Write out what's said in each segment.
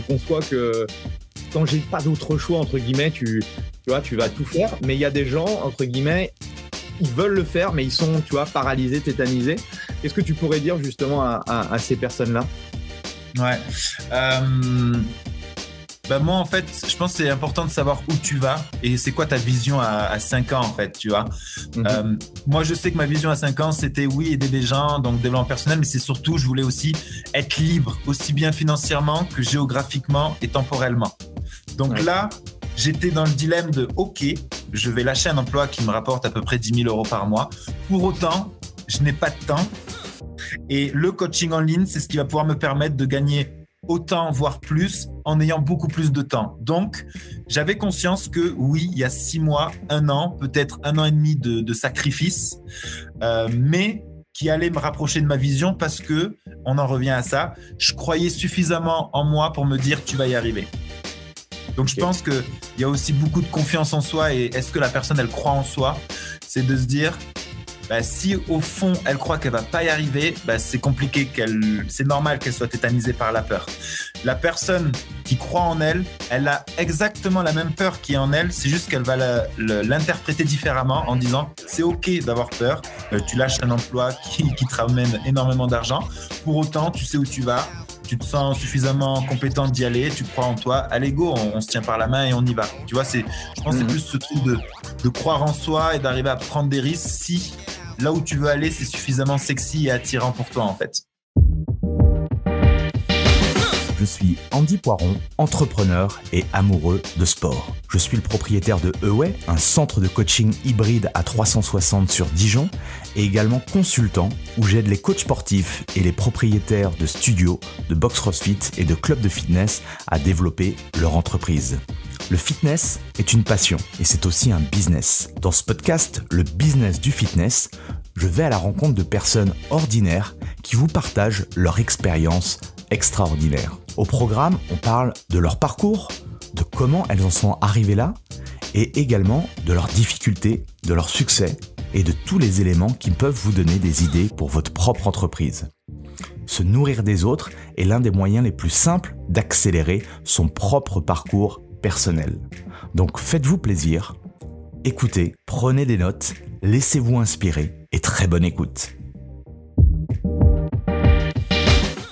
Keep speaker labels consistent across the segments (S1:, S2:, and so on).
S1: conçois que quand j'ai pas d'autre choix, entre guillemets, tu vois, tu vas tout faire. Mais il y a des gens, entre guillemets, ils veulent le faire, mais ils sont, tu vois, paralysés, tétanisés. Qu'est-ce que tu pourrais dire justement à ces personnes-là?
S2: Ouais. Moi, en fait, je pense que c'est important de savoir où tu vas et c'est quoi ta vision à 5 ans, en fait, tu vois. Moi, je sais que ma vision à 5 ans, c'était, oui, aider des gens, donc développement personnel, mais c'est surtout, je voulais aussi être libre, aussi bien financièrement que géographiquement et temporellement. Donc là, j'étais dans le dilemme de, OK, je vais lâcher un emploi qui me rapporte à peu près 10 000 € par mois. Pour autant, je n'ai pas de temps. Et le coaching en ligne, c'est ce qui va pouvoir me permettre de gagner autant, voire plus, en ayant beaucoup plus de temps. Donc, j'avais conscience que oui, il y a 6 mois, 1 an, peut-être 1 an et demi de sacrifice, mais qui allait me rapprocher de ma vision parce que, on en revient à ça, je croyais suffisamment en moi pour me dire tu vas y arriver. Donc, je pense qu'il y a aussi beaucoup de confiance en soi et est-ce que la personne, elle croit en soi? C'est de se dire, si au fond elle croit qu'elle va pas y arriver, c'est compliqué, c'est normal qu'elle soit tétanisée par la peur. La personne qui croit en elle, elle a exactement la même peur qui est en elle, c'est juste qu'elle va l'interpréter différemment en disant c'est ok d'avoir peur, tu lâches un emploi qui te ramène énormément d'argent, pour autant tu sais où tu vas, tu te sens suffisamment compétent d'y aller, tu crois en toi, allez go, on se tient par la main et on y va. Tu vois, je pense que c'est plus ce truc de croire en soi et d'arriver à prendre des risques si là où tu veux aller, c'est suffisamment sexy et attirant pour toi, en fait.
S3: Je suis Andy Poiron, entrepreneur et amoureux de sport. Je suis le propriétaire de Away, un centre de coaching hybride à 360 sur Dijon, et également consultant où j'aide les coachs sportifs et les propriétaires de studios, de box CrossFit et de clubs de fitness à développer leur entreprise. Le fitness est une passion et c'est aussi un business. Dans ce podcast, le business du fitness, je vais à la rencontre de personnes ordinaires qui vous partagent leur expérience extraordinaire. Au programme, on parle de leur parcours, de comment elles en sont arrivées là et également de leurs difficultés, de leurs succès et de tous les éléments qui peuvent vous donner des idées pour votre propre entreprise. Se nourrir des autres est l'un des moyens les plus simples d'accélérer son propre parcours personnel. Donc faites-vous plaisir, écoutez, prenez des notes, laissez-vous inspirer et très bonne écoute.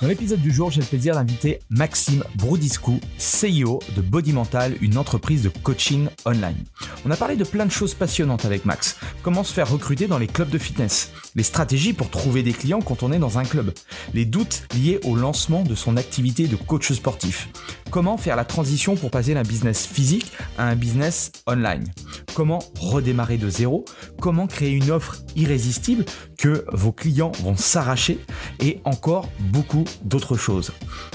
S3: Dans l'épisode du jour, j'ai le plaisir d'inviter Maxime Broudiscu, CEO de Body Mental, une entreprise de coaching online. On a parlé de plein de choses passionnantes avec Max. Comment se faire recruter dans les clubs de fitness, les stratégies pour trouver des clients quand on est dans un club, les doutes liés au lancement de son activité de coach sportif, comment faire la transition pour passer d'un business physique à un business online, comment redémarrer de zéro, comment créer une offre irrésistible que vos clients vont s'arracher et encore beaucoup d'autres choses.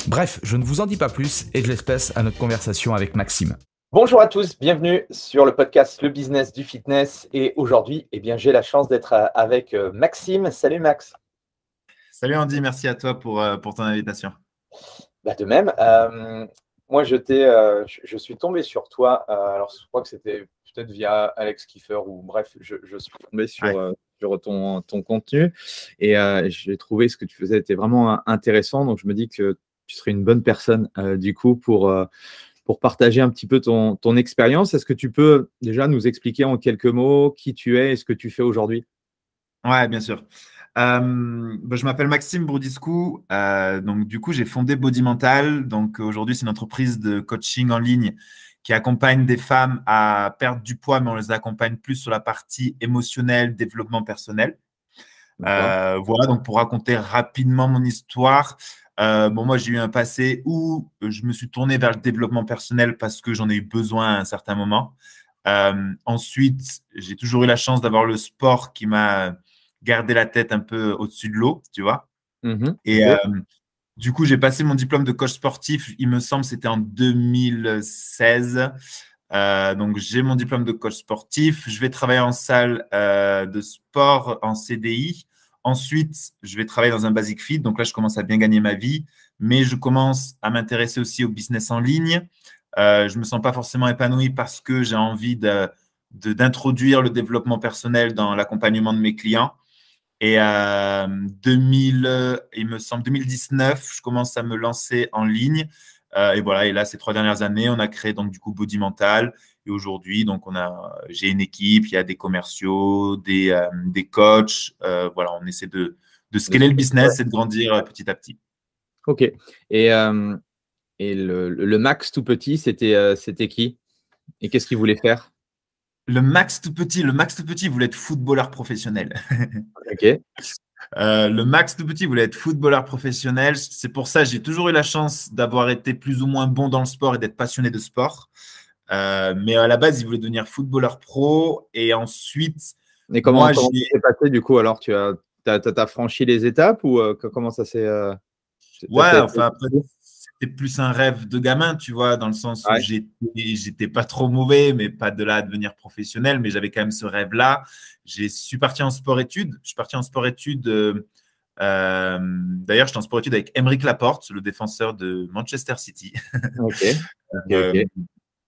S3: Bref, je ne vous en dis pas plus et je laisse place à notre conversation avec Maxime.
S1: Bonjour à tous, bienvenue sur le podcast Le Business du Fitness. Et aujourd'hui, j'ai la chance d'être avec Maxime. Salut Max.
S2: Salut Andy, merci à toi pour ton invitation.
S1: De même. Moi, je suis tombé sur toi. Alors, je crois que c'était peut-être via Alex Kiefer ou bref, je suis tombé sur ton contenu et j'ai trouvé ce que tu faisais était vraiment intéressant. Donc, je me dis que tu serais une bonne personne du coup pour partager un petit peu ton expérience. Est-ce que tu peux déjà nous expliquer en quelques mots qui tu es et ce que tu fais aujourd'hui?
S2: Ouais, bien sûr. Je m'appelle Maxime Broudiscu. Donc, du coup, j'ai fondé Body Mental. Donc, aujourd'hui, c'est une entreprise de coaching en ligne qui accompagne des femmes à perdre du poids, mais on les accompagne plus sur la partie émotionnelle, développement personnel. Voilà, donc pour raconter rapidement mon histoire, moi, j'ai eu un passé où je me suis tourné vers le développement personnel parce que j'en ai eu besoin à un certain moment. Ensuite, j'ai toujours eu la chance d'avoir le sport qui m'a gardé la tête un peu au-dessus de l'eau, tu vois. Et du coup, j'ai passé mon diplôme de coach sportif, il me semble, c'était en 2016. Donc, j'ai mon diplôme de coach sportif. Je vais travailler en salle de sport en CDI. Ensuite, je vais travailler dans un Basic Fit. Donc là, je commence à bien gagner ma vie. Mais je commence à m'intéresser aussi au business en ligne. Je ne me sens pas forcément épanoui parce que j'ai envie d'introduire le développement personnel dans l'accompagnement de mes clients. Et il me semble 2019, je commence à me lancer en ligne Et voilà, et là, ces 3 dernières années, on a créé donc du coup Body Mental. Et aujourd'hui, donc j'ai une équipe, il y a des commerciaux, des coachs. Voilà, on essaie de scaler le business et de grandir petit à petit.
S1: Ok. Et le Max tout petit, c'était qui? Et qu'est-ce qu'il voulait faire?
S2: Le Max tout petit voulait être footballeur professionnel.
S1: Ok.
S2: Le Max tout petit voulait être footballeur professionnel. C'est pour ça que j'ai toujours eu la chance d'avoir été plus ou moins bon dans le sport et d'être passionné de sport. Mais à la base, il voulait devenir footballeur pro. Et ensuite,
S1: Et comment ça s'est passé du coup? Alors, tu as franchi les étapes ou comment ça s'est.
S2: Ouais, enfin, après, c'était plus un rêve de gamin, tu vois, dans le sens où j'étais pas trop mauvais, mais pas de là à devenir professionnel, mais j'avais quand même ce rêve-là. Je suis parti en sport-études. Je suis parti en sport-études. D'ailleurs, j'étais en sport-études avec Aymeric Laporte, le défenseur de Manchester City.
S1: Ok.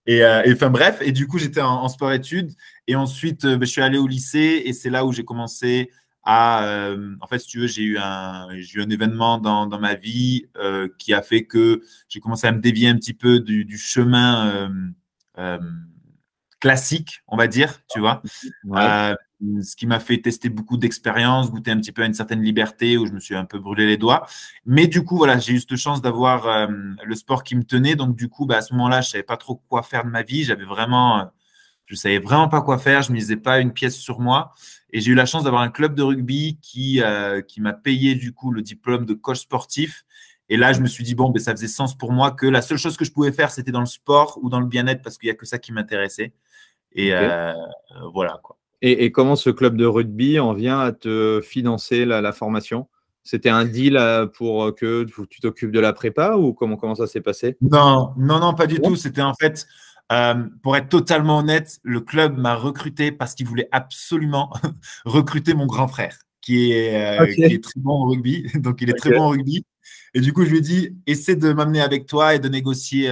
S2: Et enfin bref, et du coup, j'étais en sport-études. Et ensuite, je suis allé au lycée et c'est là où j'ai commencé en fait, si tu veux, j'ai eu un événement dans ma vie qui a fait que j'ai commencé à me dévier un petit peu du chemin classique, on va dire, tu vois.
S1: Ouais.
S2: Ce qui m'a fait tester beaucoup d'expériences, goûter un petit peu à une certaine liberté où je me suis un peu brûlé les doigts. Mais du coup, voilà, j'ai eu cette chance d'avoir le sport qui me tenait. Donc, du coup, à ce moment-là, je savais pas trop quoi faire de ma vie. Je savais vraiment pas quoi faire. Je ne misais pas une pièce sur moi. Et j'ai eu la chance d'avoir un club de rugby qui m'a payé du coup le diplôme de coach sportif. Et là, je me suis dit, bon, ben, ça faisait sens pour moi que la seule chose que je pouvais faire, c'était dans le sport ou dans le bien-être parce qu'il n'y a que ça qui m'intéressait. Et voilà, quoi.
S1: Et comment ce club de rugby en vient à te financer la formation? C'était un deal pour que tu t'occupes de la prépa ou comment ça s'est passé?
S2: Non, pas du tout. C'était en fait, pour être totalement honnête, le club m'a recruté parce qu'il voulait absolument recruter mon grand frère, qui est très bon au rugby. Donc, il est très bon au rugby. Et du coup, je lui ai dit, essaie de m'amener avec toi et de négocier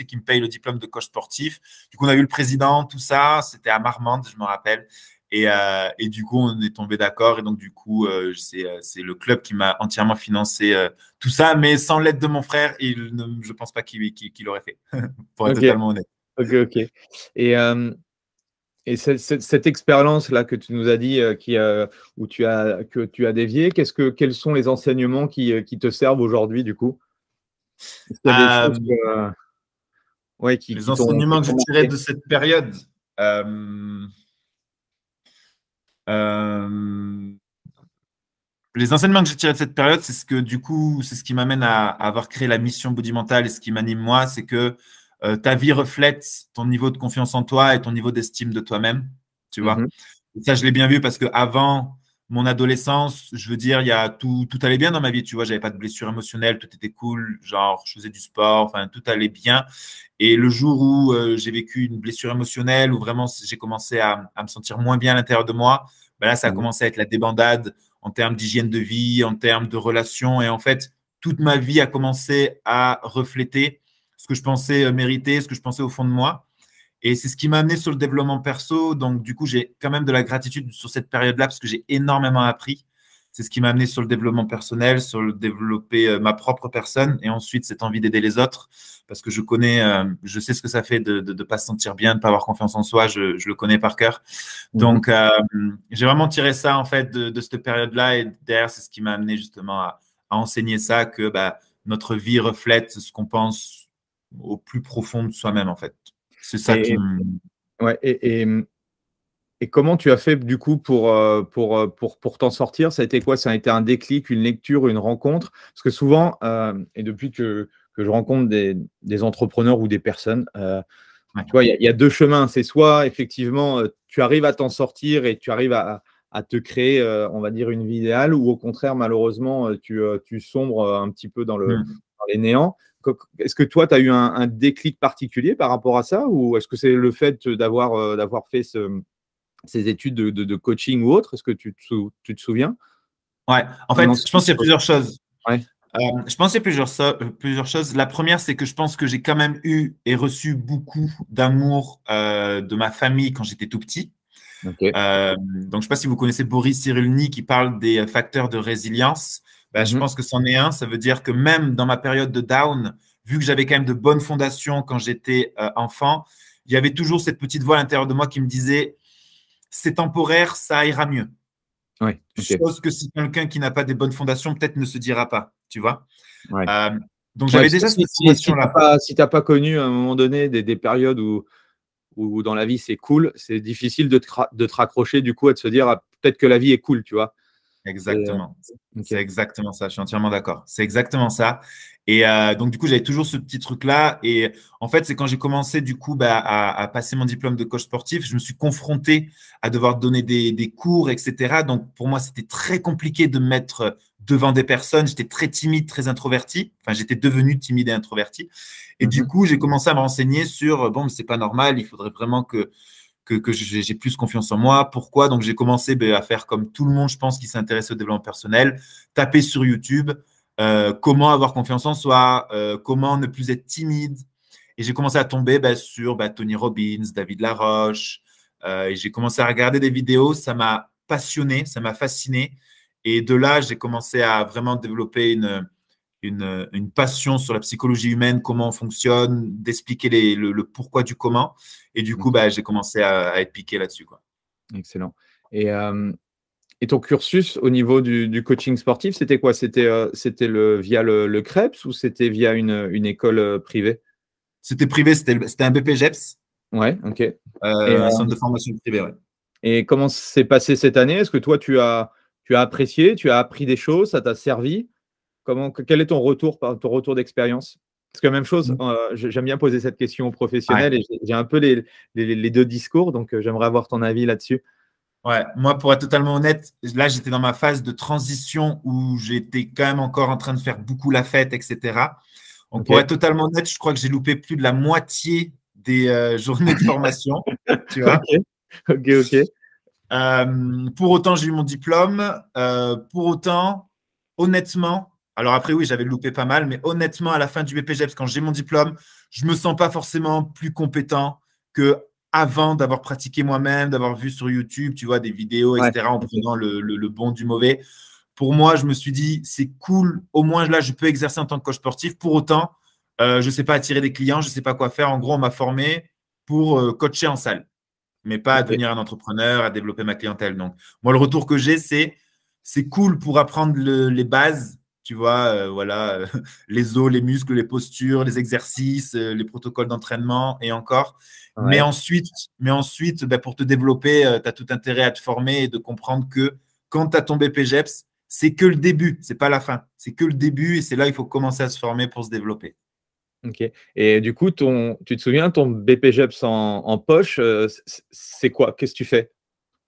S2: qu'il me paye le diplôme de coach sportif. Du coup, on a eu le président, tout ça. C'était à Marmande, je me rappelle. Et du coup, on est tombé d'accord. Et donc, du coup, c'est le club qui m'a entièrement financé tout ça, mais sans l'aide de mon frère, je ne pense pas qu'il l'aurait fait, pour être totalement honnête.
S1: Ok. Et cette expérience-là que tu nous as dit, où que tu as dévié, quels sont les enseignements qui te servent aujourd'hui, du coup? Est-ce qu'il y a des choses
S2: les enseignements que j'ai tirés de cette période. Les enseignements que j'ai tirés de cette période, c'est ce qui m'amène à avoir créé la mission Body Mental et ce qui m'anime moi, c'est que ta vie reflète ton niveau de confiance en toi et ton niveau d'estime de toi-même, tu vois. Et ça, je l'ai bien vu parce que avant mon adolescence, je veux dire, tout allait bien dans ma vie, tu vois. J'avais pas de blessure émotionnelle, tout était cool, genre je faisais du sport, enfin tout allait bien. Et le jour où j'ai vécu une blessure émotionnelle, où vraiment j'ai commencé à me sentir moins bien à l'intérieur de moi, ben là, ça a commencé à être la débandade en termes d'hygiène de vie, en termes de relations. Et en fait, toute ma vie a commencé à refléter ce que je pensais mériter, ce que je pensais au fond de moi. Et c'est ce qui m'a amené sur le développement perso. Donc, du coup, j'ai quand même de la gratitude sur cette période-là parce que j'ai énormément appris. C'est ce qui m'a amené sur le développement personnel, sur le développer ma propre personne et ensuite cette envie d'aider les autres parce que je sais ce que ça fait de ne pas se sentir bien, de ne pas avoir confiance en soi. Je le connais par cœur. Donc, j'ai vraiment tiré ça en fait de cette période-là et derrière, c'est ce qui m'a amené justement à enseigner ça, que notre vie reflète ce qu'on pense au plus profond de soi-même en fait. C'est ça qui me…
S1: Ouais, et comment tu as fait du coup pour t'en sortir? Ça a été quoi? Ça a été un déclic, une lecture, une rencontre? Parce que souvent, et depuis que je rencontre des entrepreneurs ou des personnes, tu vois, il y a deux chemins. C'est soit effectivement, tu arrives à t'en sortir et tu arrives à te créer, on va dire, une vie idéale, ou au contraire, malheureusement, tu sombres un petit peu dans les néants. Est-ce que toi, tu as eu un déclic particulier par rapport à ça, ou est-ce que c'est le fait d'avoir fait ces études de coaching ou autre? Est-ce que tu te souviens?
S2: Ouais, en fait, je pense qu'il y a plusieurs choses.
S1: Ouais.
S2: Je pense qu'il y a plusieurs choses. La première, c'est que je pense que j'ai quand même eu et reçu beaucoup d'amour de ma famille quand j'étais tout petit.
S1: Okay.
S2: Donc, je ne sais pas si vous connaissez Boris Cyrulnik qui parle des facteurs de résilience. Ben, je pense que c'en est un. Ça veut dire que même dans ma période de down, vu que j'avais quand même de bonnes fondations quand j'étais enfant, il y avait toujours cette petite voix à l'intérieur de moi qui me disait c'est temporaire, ça ira mieux.
S3: Ouais, okay.
S2: Chose que si quelqu'un qui n'a pas des bonnes fondations, peut-être ne se dira pas, tu vois.
S3: Ouais.
S2: Donc, j'avais déjà cette formation-là.
S1: Si tu n'as pas connu à un moment donné des périodes où dans la vie c'est cool, c'est difficile de te raccrocher du coup à te se dire ah, peut-être que la vie est cool, tu vois.
S2: Exactement.
S1: Okay.
S2: C'est exactement ça. Je suis entièrement d'accord. C'est exactement ça. Et donc, du coup, j'avais toujours ce petit truc-là. Et en fait, c'est quand j'ai commencé, du coup, à passer mon diplôme de coach sportif, je me suis confronté à devoir donner des cours, etc. Donc, pour moi, c'était très compliqué de me mettre devant des personnes. J'étais très timide, très introverti. Enfin, j'étais devenu timide et introverti. Et du coup, j'ai commencé à me renseigner sur, bon, mais c'est pas normal. Il faudrait vraiment que j'ai plus confiance en moi. Pourquoi? Donc, j'ai commencé à faire comme tout le monde, je pense, qui s'intéresse au développement personnel, taper sur YouTube, comment avoir confiance en soi, comment ne plus être timide. Et j'ai commencé à tomber sur Tony Robbins, David Laroche. Et j'ai commencé à regarder des vidéos. Ça m'a passionné, ça m'a fasciné. Et de là, j'ai commencé à vraiment développer une passion sur la psychologie humaine, comment on fonctionne, d'expliquer le pourquoi du comment. Et du coup, j'ai commencé à être piqué là-dessus, quoi.
S1: Excellent. Et ton cursus au niveau du coaching sportif, c'était quoi? C'était via le CREPS ou c'était via une école privée?
S2: C'était privé, c'était un BPGEPS.
S1: Ouais, ok.
S2: Un centre de formation privé, ouais.
S1: Et comment s'est passé cette année? Est-ce que toi, tu as apprécié, tu as appris des choses, ça t'a servi? Quel est ton retour d'expérience? Parce que même chose, j'aime bien poser cette question aux professionnels et j'ai un peu les deux discours, donc j'aimerais avoir ton avis là-dessus.
S2: Ouais, moi, pour être totalement honnête, là, j'étais dans ma phase de transition où j'étais quand même encore en train de faire beaucoup la fête, etc. Donc, pour être totalement honnête, je crois que j'ai loupé plus de la moitié des journées de formation. Tu vois?
S1: Ok.
S2: Pour autant, j'ai eu mon diplôme. Pour autant, honnêtement, alors après, oui, j'avais loupé pas mal, mais honnêtement, à la fin du BPGEPS, quand j'ai mon diplôme, je ne me sens pas forcément plus compétent que avant d'avoir pratiqué moi-même, d'avoir vu sur YouTube, tu vois, des vidéos, etc., en prenant le bon du mauvais. Pour moi, je me suis dit, c'est cool, au moins là, je peux exercer en tant que coach sportif. Pour autant, je ne sais pas attirer des clients, je ne sais pas quoi faire. En gros, on m'a formé pour coacher en salle, mais pas à devenir un entrepreneur, à développer ma clientèle. Donc, moi, le retour que j'ai, c'est cool pour apprendre les bases, tu vois, les os, les muscles, les postures, les exercices, les protocoles d'entraînement et encore. Ouais. Mais ensuite pour te développer, tu as tout intérêt à te former et de comprendre que quand tu as ton BPGEPS, c'est que le début, c'est pas la fin. C'est que le début et c'est là qu'il faut commencer à se former pour se développer.
S1: Ok. Et du coup, tu te souviens, ton BPGEPS en poche, c'est quoi? Qu'est-ce que tu fais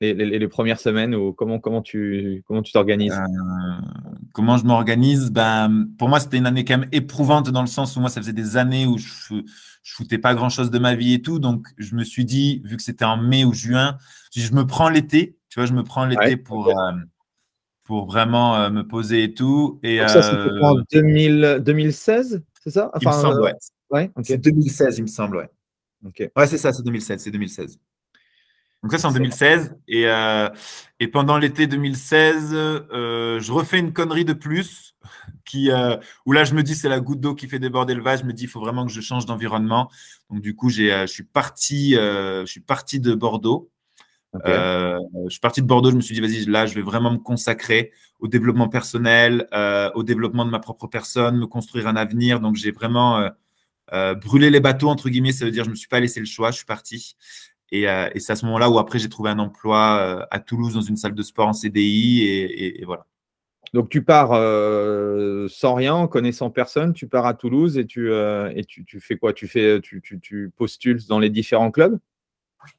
S1: les premières semaines ou comment tu t'organises?
S2: Comment je m'organise? Pour moi, c'était une année quand même éprouvante dans le sens où moi, ça faisait des années où je foutais pas grand-chose de ma vie et tout. Donc, je me suis dit, vu que c'était en mai ou juin, je me prends l'été. Tu vois, je me prends l'été pour vraiment me poser et tout. Et
S1: donc ça, c'était en 2016, c'est ça?
S2: Il me semble, ouais.
S1: Ouais, okay.
S2: C'est 2016, il me semble, ouais.
S1: Okay.
S2: Ouais, c'est ça, c'est 2016. Donc ça, c'est en 2016. Et pendant l'été 2016, je refais une connerie de plus où là, je me dis, c'est la goutte d'eau qui fait déborder le vase. Je me dis, il faut vraiment que je change d'environnement. Donc, du coup, je suis parti de Bordeaux. Okay. Je suis parti de Bordeaux. Je me suis dit, vas-y, là, je vais vraiment me consacrer au développement personnel, au développement de ma propre personne, me construire un avenir. Donc, j'ai vraiment brûlé les bateaux, entre guillemets. Ça veut dire, je ne me suis pas laissé le choix. Je suis parti. Et c'est à ce moment-là où après, j'ai trouvé un emploi à Toulouse dans une salle de sport en CDI et voilà.
S1: Donc, tu pars sans rien, en connaissant personne, tu pars à Toulouse et tu fais quoi? Tu postules dans les différents clubs?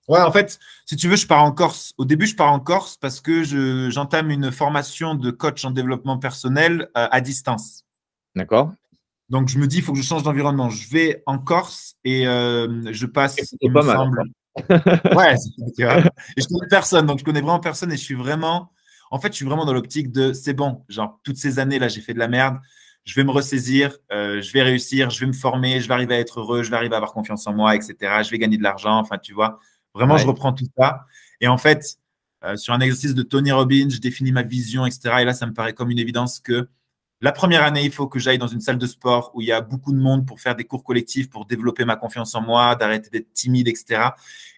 S2: Ouais, en fait, si tu veux, je pars en Corse. Au début, je pars en Corse parce que j'entame une formation de coach en développement personnel à distance.
S1: D'accord.
S2: Donc, je me dis, il faut que je change d'environnement. Je vais en Corse et je passe,
S1: il me semble.
S2: Ouais, tu vois. Et je connais personne, donc je connais vraiment personne et je suis vraiment dans l'optique de c'est bon, genre toutes ces années-là, j'ai fait de la merde, je vais me ressaisir, je vais réussir, je vais me former, je vais arriver à être heureux, je vais arriver à avoir confiance en moi, etc. Je vais gagner de l'argent, enfin, tu vois. Vraiment, je reprends tout ça. Et en fait, sur un exercice de Tony Robbins, je définis ma vision, etc. Et là, ça me paraît comme une évidence que la première année, il faut que j'aille dans une salle de sport où il y a beaucoup de monde pour faire des cours collectifs, pour développer ma confiance en moi, d'arrêter d'être timide, etc.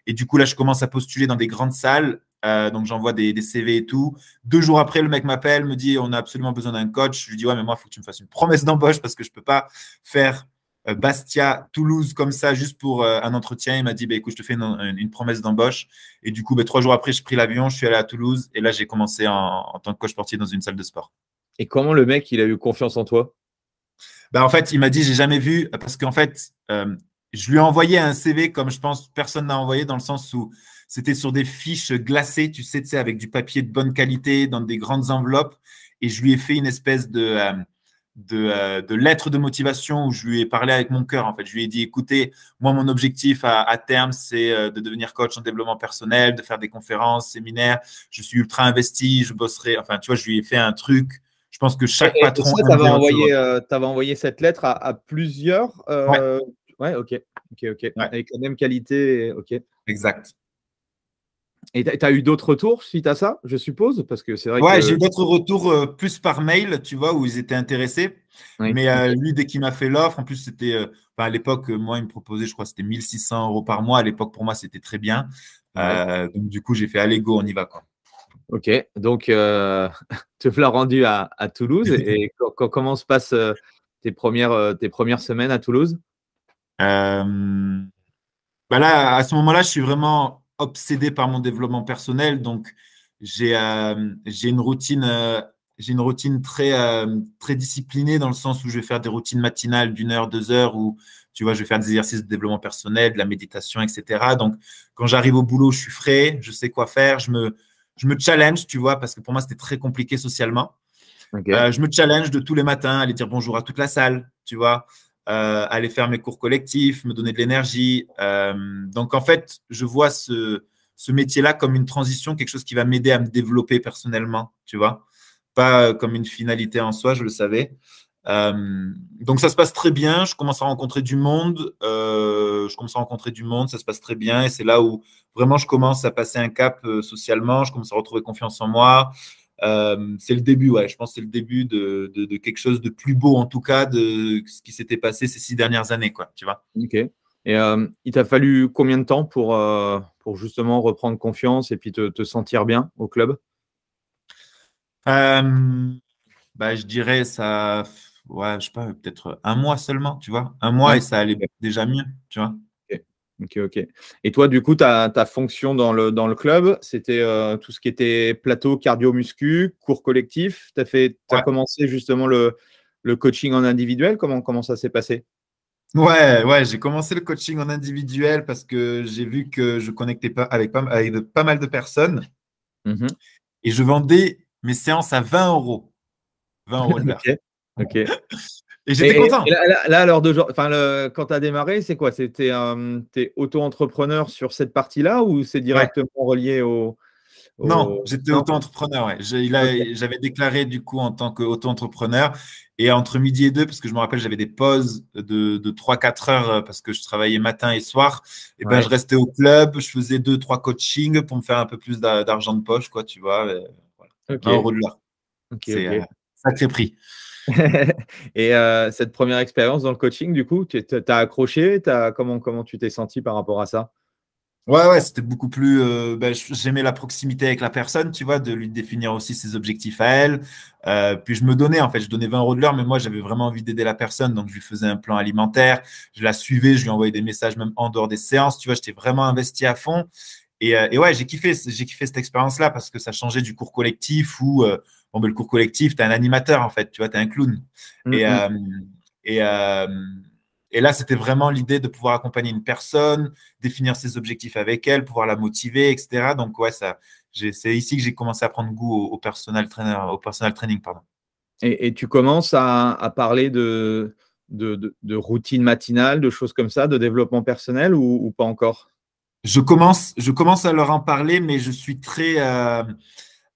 S2: Et du coup, là, je commence à postuler dans des grandes salles. Donc, j'envoie des CV et tout. 2 jours après, le mec m'appelle, me dit, on a absolument besoin d'un coach. Je lui dis, ouais, mais moi, il faut que tu me fasses une promesse d'embauche parce que je ne peux pas faire Bastia, Toulouse comme ça, juste pour un entretien. Il m'a dit, bah, écoute, je te fais une promesse d'embauche. Et du coup, 3 jours après, j'ai pris l'avion, je suis allé à Toulouse. Et là, j'ai commencé en tant que coach sportif dans une salle de sport.
S1: Et comment le mec, il a eu confiance en toi?
S2: Bah, en fait, il m'a dit, j'ai jamais vu, parce qu'en fait, je lui ai envoyé un CV comme je pense personne n'a envoyé, dans le sens où c'était sur des fiches glacées, tu sais, avec du papier de bonne qualité, dans des grandes enveloppes. Et je lui ai fait une espèce de lettre de motivation où je lui ai parlé avec mon cœur. En fait, je lui ai dit, écoutez, moi, mon objectif à terme, c'est de devenir coach en développement personnel, de faire des conférences, séminaires. Je suis ultra investi, je bosserai. Enfin, tu vois, je lui ai fait un truc. Je pense que chaque patron.
S1: Tu avais envoyé cette lettre à plusieurs. Ouais, ok. Ouais. Avec la même qualité. Ok.
S2: Exact.
S1: Et tu as eu d'autres retours suite à ça, je suppose? Parce que c'est vrai
S2: ouais,
S1: que...
S2: j'ai eu d'autres retours plus par mail, tu vois, où ils étaient intéressés.
S1: Oui.
S2: Mais lui, dès qu'il m'a fait l'offre, en plus, c'était à l'époque, moi, il me proposait, je crois, c'était 1 600 € par mois. À l'époque, pour moi, c'était très bien.
S1: Ouais.
S2: Donc, du coup, j'ai fait, allez, go, on y va, quoi.
S1: Ok, donc tu l'as rendu à Toulouse. Et comment se passent tes premières semaines à Toulouse?
S2: Bah là, à ce moment-là, je suis vraiment obsédé par mon développement personnel. Donc, j'ai une routine très disciplinée, dans le sens où je vais faire des routines matinales d'1 heure, 2 heures, où tu vois, je vais faire des exercices de développement personnel, de la méditation, etc. Donc, quand j'arrive au boulot, je suis frais, je sais quoi faire, je me challenge, tu vois, parce que pour moi, c'était très compliqué socialement.
S1: Okay.
S2: Je me challenge de tous les matins, aller dire bonjour à toute la salle, tu vois. Aller faire mes cours collectifs, me donner de l'énergie. Donc, en fait, je vois ce métier-là comme une transition, quelque chose qui va m'aider à me développer personnellement, tu vois. Pas comme une finalité en soi, je le savais. Donc, ça se passe très bien. Je commence à rencontrer du monde. Ça se passe très bien. Et c'est là où vraiment je commence à passer un cap socialement. Je commence à retrouver confiance en moi. C'est le début, ouais. Je pense que c'est le début de quelque chose de plus beau, en tout cas, de ce qui s'était passé ces 6 dernières années, quoi, tu vois.
S1: Ok. Et il t'a fallu combien de temps pour justement reprendre confiance et puis te sentir bien au club?
S2: Je dirais ça, ouais, je sais pas, peut-être 1 mois seulement, tu vois. 1 mois,
S1: Ouais.
S2: et ça allait déjà mieux, tu vois.
S1: Ok. Et toi, du coup, ta fonction dans le club, c'était tout ce qui était plateau, cardio, muscu, cours collectif. Tu as commencé justement le coaching en individuel. Comment ça s'est passé?
S2: Ouais, j'ai commencé le coaching en individuel parce que j'ai vu que je connectais pas avec pas mal de personnes.
S1: Mm-hmm.
S2: Et je vendais mes séances à 20 €. 20 € de l'heure.
S1: Ok.
S2: Et j'étais content.
S1: Et là, à l'heure d'aujourd'hui, quand tu as démarré, c'est quoi? T'es auto-entrepreneur sur cette partie-là ou c'est directement relié
S2: Non, j'étais
S1: Non.
S2: auto-entrepreneur. Ouais.
S1: Okay.
S2: J'avais déclaré du coup en tant qu'auto-entrepreneur. Et entre midi et 2, parce que je me rappelle, j'avais des pauses de 3-4 heures parce que je travaillais matin et soir. Et ben, je restais au club, je faisais 2-3 coachings pour me faire un peu plus d'argent de poche, quoi, tu vois. Voilà.
S1: Okay.
S2: 20 € de l'heure.
S1: Okay,
S2: c'est sacré prix.
S1: Et cette première expérience dans le coaching, du coup, tu as accroché, comment tu t'es senti par rapport à ça?
S2: Ouais, c'était beaucoup plus. J'aimais la proximité avec la personne, tu vois, de lui définir aussi ses objectifs à elle. Puis je me donnais, en fait, je donnais 20 € de l'heure, mais moi, j'avais vraiment envie d'aider la personne. Donc, je lui faisais un plan alimentaire, je la suivais, je lui envoyais des messages même en dehors des séances, tu vois, j'étais vraiment investi à fond. Et ouais, j'ai kiffé cette expérience-là parce que ça changeait du cours collectif où, le cours collectif, tu es un animateur, en fait, tu vois, tu es un clown. Et là, c'était vraiment l'idée de pouvoir accompagner une personne, définir ses objectifs avec elle, pouvoir la motiver, etc. Donc, ouais, c'est ici que j'ai commencé à prendre goût au personal training, pardon.
S1: Et tu commences à parler de routine matinale, de choses comme ça, de développement personnel ou pas encore?
S2: Je commence à leur en parler, mais je suis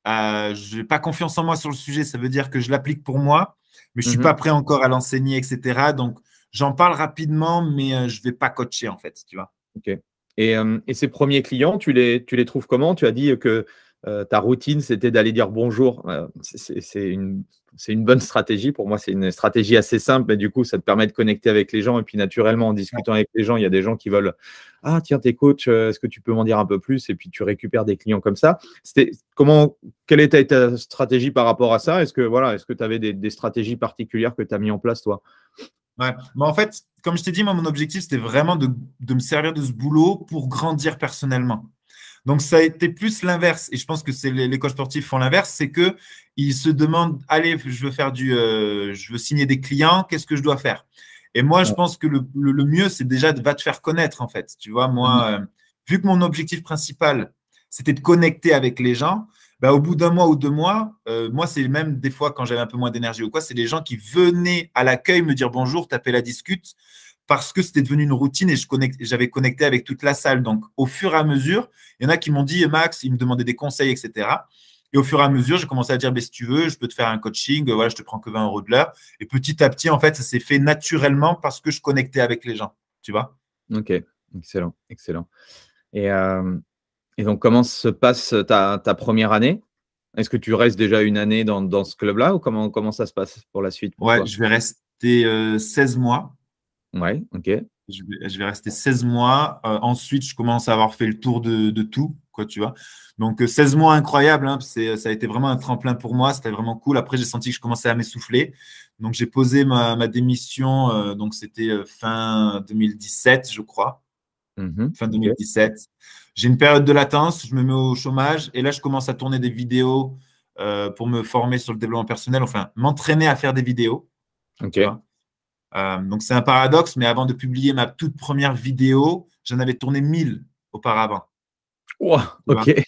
S2: je n'ai pas confiance en moi sur le sujet. Ça veut dire que je l'applique pour moi, mais je ne suis pas prêt encore à l'enseigner, etc. Donc, j'en parle rapidement, mais je ne vais pas coacher, en fait, tu vois.
S1: Ok. Et ces premiers clients, tu les trouves comment? Tu as dit que ta routine, c'était d'aller dire bonjour. C'est une bonne stratégie. Pour moi, c'est une stratégie assez simple, mais du coup, ça te permet de connecter avec les gens. Et puis, naturellement, en discutant avec les gens, il y a des gens qui veulent « Ah, tiens, t'es coach, est-ce que tu peux m'en dire un peu plus ?» Et puis, tu récupères des clients comme ça. Quelle était ta stratégie par rapport à ça? Est-ce que tu avais des stratégies particulières que tu as mis en place, toi?
S2: Ouais. Mais en fait, comme je t'ai dit, moi, mon objectif, c'était vraiment de me servir de ce boulot pour grandir personnellement. Donc, ça a été plus l'inverse. Et je pense que les coachs sportifs font l'inverse. C'est qu'ils se demandent, allez, je veux signer des clients, qu'est-ce que je dois faire? Et moi, je pense que le mieux, c'est déjà va te faire connaître, en fait. Tu vois, moi, vu que mon objectif principal, c'était de connecter avec les gens, bah, au bout d'un mois ou 2 mois, moi, c'est même des fois quand j'avais un peu moins d'énergie ou quoi, c'est les gens qui venaient à l'accueil me dire bonjour, taper la discute, parce que c'était devenu une routine et j'avais connecté avec toute la salle. Donc, au fur et à mesure, il y en a qui m'ont dit, Max, ils me demandaient des conseils, etc. Et au fur et à mesure, j'ai commencé à dire, si tu veux, je peux te faire un coaching, voilà, je te prends que 20 € de l'heure. Et petit à petit, en fait, ça s'est fait naturellement parce que je connectais avec les gens, tu vois.
S1: Ok, excellent, excellent. Et donc, comment se passe ta première année? Est-ce que tu restes déjà une année dans ce club-là ou comment ça se passe pour la suite pour toi?
S2: Je vais rester 16 mois.
S1: Ouais, ok.
S2: Je vais rester 16 mois. Ensuite, je commence à avoir fait le tour de tout, quoi, tu vois. Donc, 16 mois incroyable. Hein, ça a été vraiment un tremplin pour moi. C'était vraiment cool. Après, j'ai senti que je commençais à m'essouffler. Donc, j'ai posé ma démission. Donc, c'était fin 2017, je crois. Fin 2017. J'ai une période de latence. Je me mets au chômage. Et là, je commence à tourner des vidéos pour me former sur le développement personnel. Enfin, m'entraîner à faire des vidéos.
S1: Ok.
S2: Tu vois. Donc, c'est un paradoxe, mais avant de publier ma toute première vidéo, j'en avais tourné 1000 auparavant.
S1: Wow, ok.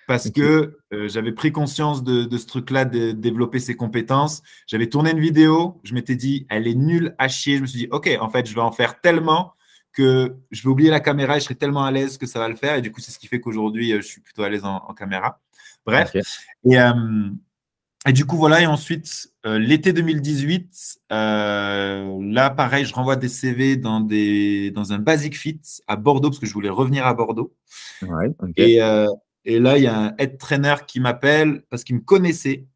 S2: Parce que j'avais pris conscience de ce truc-là, de développer ses compétences. J'avais tourné une vidéo, je m'étais dit, elle est nulle à chier. Je me suis dit, OK, en fait, je vais en faire tellement que je vais oublier la caméra et je serai tellement à l'aise que ça va le faire. Et du coup, c'est ce qui fait qu'aujourd'hui, je suis plutôt à l'aise en caméra. Bref. Okay. Et du coup, voilà. Et ensuite, l'été 2018, là, pareil, je renvoie des CV dans un Basic Fit à Bordeaux parce que je voulais revenir à Bordeaux.
S1: Ouais, okay.
S2: Et là, il y a un head trainer qui m'appelle parce qu'il me connaissait.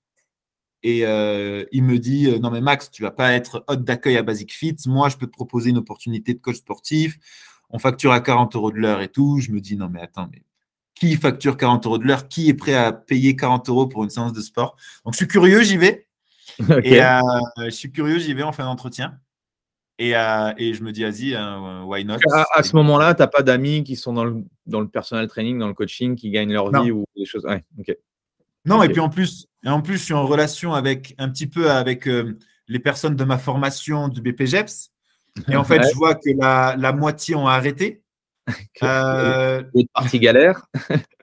S2: Et il me dit non, mais Max, tu ne vas pas être hôte d'accueil à Basic Fit. Moi, je peux te proposer une opportunité de coach sportif. On facture à 40 € de l'heure et tout. Je me dis non, mais attends, mais qui facture 40 € de l'heure? Qui est prêt à payer 40 € pour une séance de sport? Donc, je suis curieux, j'y vais. Okay. Et je suis curieux, j'y vais, on fait un entretien. Et je me dis, vas-y, why not?
S1: À ce moment-là, tu n'as pas d'amis qui sont dans le personal training, dans le coaching, qui gagnent leur vie ou des choses. Ouais, ok.
S2: Non, okay. Et puis en plus, je suis en relation avec un petit peu avec les personnes de ma formation du BPGEPS. Et en fait, ouais. Je vois que la moitié ont arrêté.
S1: L'autre partie galère.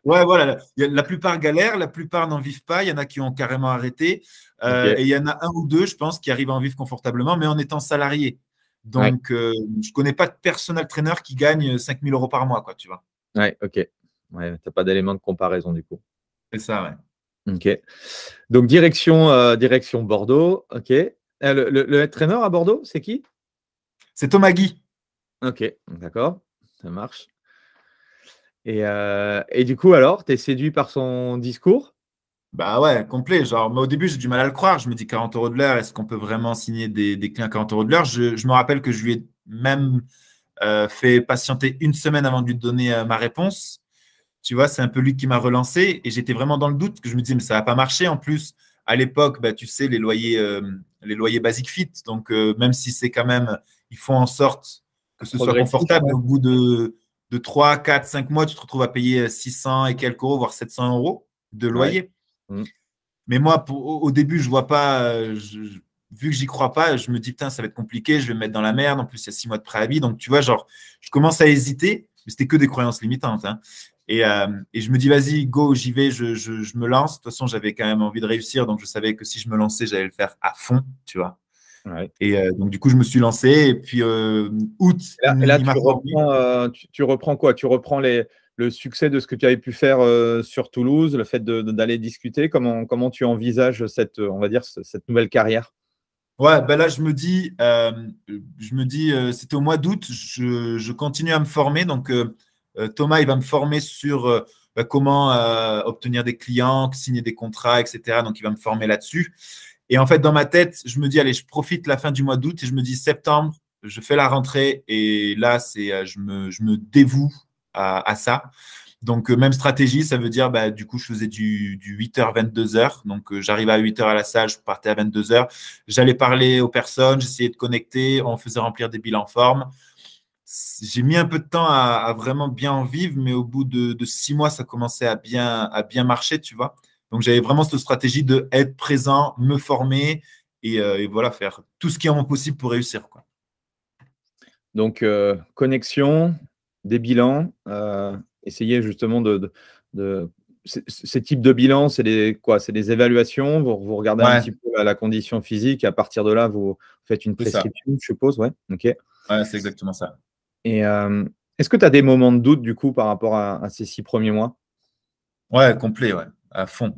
S2: Ouais, voilà. La plupart galèrent, la plupart n'en vivent pas. Il y en a qui ont carrément arrêté. Okay. Et il y en a un ou deux, je pense, qui arrivent à en vivre confortablement, mais en étant salarié. Donc, ouais. Je ne connais pas de personal trainer qui gagne 5 000 € par mois, quoi, tu vois.
S1: Ouais, ok. Ouais, tu n'as pas d'élément de comparaison, du coup.
S2: C'est ça, ouais.
S1: Ok. Donc, direction Bordeaux. Ok. Le head trainer à Bordeaux, c'est qui?
S2: C'est Thomas Guy.
S1: Ok, d'accord. Ça marche. Et du coup, alors, tu es séduit par son discours?
S2: Bah ouais, complet. Genre, mais au début, j'ai du mal à le croire. Je me dis 40 € de l'heure, est-ce qu'on peut vraiment signer des clients à 40 € de l'heure? Je me rappelle que je lui ai même fait patienter une semaine avant de lui donner ma réponse. Tu vois, c'est un peu lui qui m'a relancé et j'étais vraiment dans le doute, que je me disais, mais ça va pas marcher. En plus, à l'époque, bah, tu sais, les loyers Basic Fit. Donc, même si c'est quand même, ils font en sorte que ce soit confortable, ouais. Au bout de 3, 4, 5 mois, tu te retrouves à payer 600 et quelques euros, voire 700 € de loyer. Ouais. Mais moi, au début, je vois pas, vu que j'y crois pas, je me dis, putain, ça va être compliqué, je vais me mettre dans la merde. En plus, il y a 6 mois de préavis. Donc, tu vois, genre, je commence à hésiter, mais c'était que des croyances limitantes. Hein. Et je me dis, vas-y, go, j'y vais, je me lance. De toute façon, j'avais quand même envie de réussir. Donc, je savais que si je me lançais, j'allais le faire à fond, tu vois.
S1: Ouais.
S2: Et donc, du coup, je me suis lancé. Et puis, août,
S1: et là tu reprends quoi? Tu reprends le succès de ce que tu avais pu faire sur Toulouse, le fait d'aller discuter. Comment tu envisages on va dire, cette nouvelle carrière?
S2: Ouais, ben là, je me dis c'était au mois d'août, je continue à me former. Donc, Thomas, il va me former sur comment obtenir des clients, signer des contrats, etc. Donc, il va me former là-dessus. Et en fait, dans ma tête, je me dis, allez, je profite la fin du mois d'août et je me dis septembre, je fais la rentrée et là, je me dévoue à ça. Donc, même stratégie, ça veut dire, du coup, je faisais du 8h, 22h. Donc, j'arrivais à 8h à la salle, je partais à 22h. J'allais parler aux personnes, j'essayais de connecter, on faisait remplir des bilans formes. J'ai mis un peu de temps à vraiment bien en vivre, mais au bout de 6 mois, ça commençait à bien marcher, tu vois. Donc, j'avais vraiment cette stratégie de être présent, me former et voilà, faire tout ce qui est en mon possible pour réussir, quoi.
S1: Donc, connexion, des bilans, essayer justement ces types de bilans, c'est des évaluations. Vous regardez un petit peu la condition physique. À partir de là, vous faites une prescription, je suppose. Ouais, ok.
S2: Ouais, c'est exactement ça.
S1: Et est-ce que tu as des moments de doute, du coup, par rapport à ces 6 premiers mois?
S2: Ouais, complet, ouais, à fond.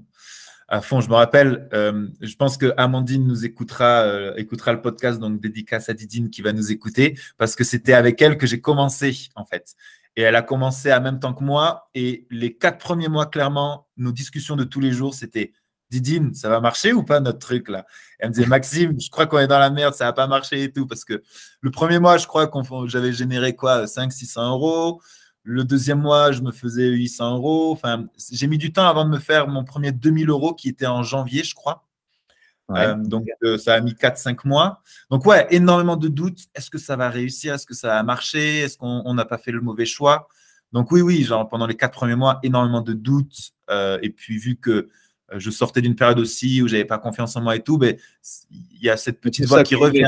S2: À fond, je me rappelle, je pense que Amandine nous écoutera le podcast, donc dédicace à Didine qui va nous écouter, parce que c'était avec elle que j'ai commencé, en fait. Et elle a commencé en même temps que moi. Et les 4 premiers mois, clairement, nos discussions de tous les jours, c'était Didine, ça va marcher ou pas notre truc là? Elle me disait, Maxime, je crois qu'on est dans la merde, ça va pas marcher et tout. Parce que le premier mois, je crois que j'avais généré quoi, 500-600 euros. Le deuxième mois, je me faisais 800 euros. Enfin, j'ai mis du temps avant de me faire mon premier 2000 euros qui était en janvier, je crois.
S1: Ouais.
S2: Donc, ça a mis 4-5 mois. Donc, ouais, énormément de doutes. Est-ce que ça va réussir? Est-ce que ça va marcher? Est-ce qu'on n'a pas fait le mauvais choix? Donc, oui, genre pendant les 4 premiers mois, énormément de doutes. Et puis, vu que je sortais d'une période aussi où je n'avais pas confiance en moi et tout, il y a cette petite voix qui revient.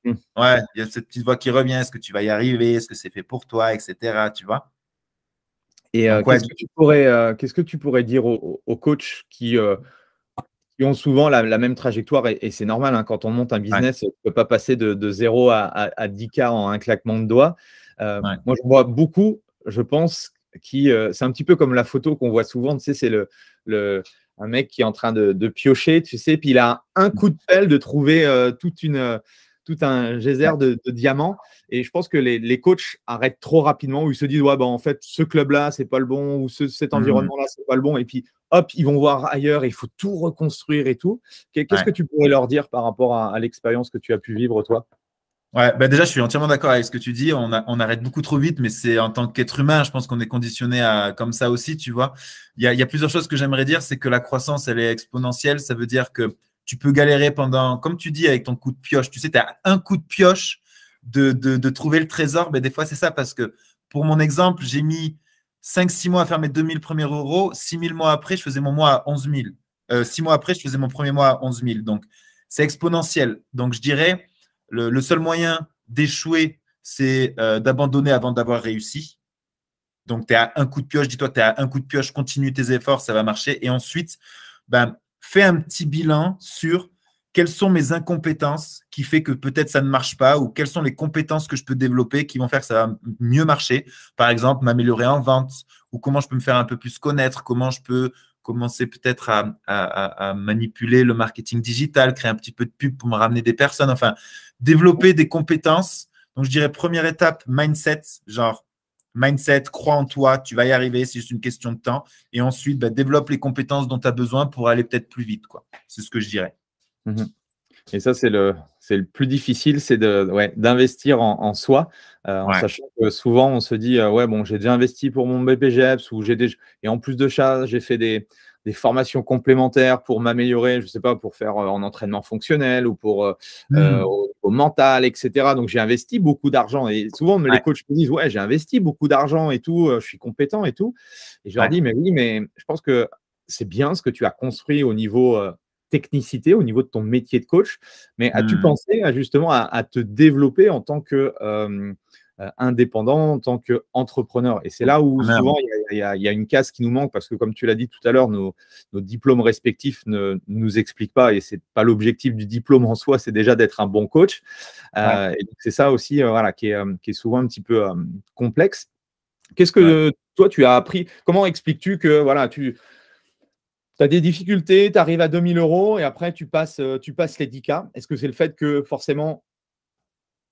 S2: Ouais, il y a cette petite voix qui revient. Est-ce que tu vas y arriver? Est-ce que c'est fait pour toi, etc. Tu vois?
S1: Et qu'est-ce que tu pourrais dire aux coachs qui ont souvent la même trajectoire, et c'est normal, hein, quand on monte un business, tu ne peux pas passer de 0 à 10K en un claquement de doigts. Moi, je vois beaucoup, je pense, c'est un petit peu comme la photo qu'on voit souvent, tu sais, c'est un mec qui est en train de piocher, tu sais, puis il a un coup de pelle de trouver tout un geyser de diamants. Et je pense que les coachs arrêtent trop rapidement, où ils se disent, ouais, en fait, ce club-là, c'est pas le bon, ou cet environnement-là, c'est pas le bon. Et puis, hop, ils vont voir ailleurs et il faut tout reconstruire et tout. Qu'est-ce que tu pourrais leur dire par rapport à l'expérience que tu as pu vivre, toi?
S2: Ouais, déjà, je suis entièrement d'accord avec ce que tu dis. On arrête beaucoup trop vite, mais c'est en tant qu'être humain, je pense qu'on est conditionné comme ça aussi, tu vois. Il y a plusieurs choses que j'aimerais dire. C'est que la croissance, elle est exponentielle. Ça veut dire que tu peux galérer pendant, comme tu dis, avec ton coup de pioche. Tu sais, tu as un coup de pioche de trouver le trésor. Des fois, c'est ça, parce que pour mon exemple, j'ai mis 5-6 mois à faire mes 2000 premiers euros. 6000 mois après, je faisais mon mois à 11 000. 6 mois après, je faisais mon premier mois à 11 000. Donc, c'est exponentiel. Donc, je dirais, le seul moyen d'échouer, c'est d'abandonner avant d'avoir réussi. Donc, tu es à un coup de pioche. Dis-toi, tu es à un coup de pioche. Continue tes efforts, ça va marcher. Et ensuite, fais un petit bilan sur quelles sont mes incompétences qui fait que peut-être ça ne marche pas, ou quelles sont les compétences que je peux développer qui vont faire que ça va mieux marcher. Par exemple, m'améliorer en vente, ou comment je peux me faire un peu plus connaître, comment je peux commencer peut-être à manipuler le marketing digital, créer un petit peu de pub pour me ramener des personnes, enfin, développer des compétences. Donc, je dirais première étape, mindset, genre mindset, crois en toi, tu vas y arriver, c'est juste une question de temps. Et ensuite, développe les compétences dont tu as besoin pour aller peut-être plus vite, quoi. C'est ce que je dirais.
S1: Et ça, c'est le plus difficile, c'est d'investir en soi, en sachant que souvent, on se dit, j'ai déjà investi pour mon BPGEPS, et en plus de ça, j'ai fait des formations complémentaires pour m'améliorer, je ne sais pas, pour faire en entraînement fonctionnel ou pour au mental, etc. Donc, j'ai investi beaucoup d'argent. Et souvent, les coachs me disent, j'ai investi beaucoup d'argent et tout, je suis compétent et tout. Et je leur dis, mais oui, mais je pense que c'est bien ce que tu as construit au niveau technicité, au niveau de ton métier de coach, mais as-tu pensé justement à te développer en tant que indépendant, en tant qu'entrepreneur? Et c'est là où souvent il y a une case qui nous manque, parce que comme tu l'as dit tout à l'heure, nos diplômes respectifs ne nous expliquent pas, et c'est pas l'objectif du diplôme en soi, c'est déjà d'être un bon coach. Et donc c'est ça aussi qui est souvent un petit peu complexe. Qu'est-ce que toi tu as appris? Comment expliques-tu que tu as des difficultés, tu arrives à 2000 euros et après tu passes les 10K? Est-ce que c'est le fait que forcément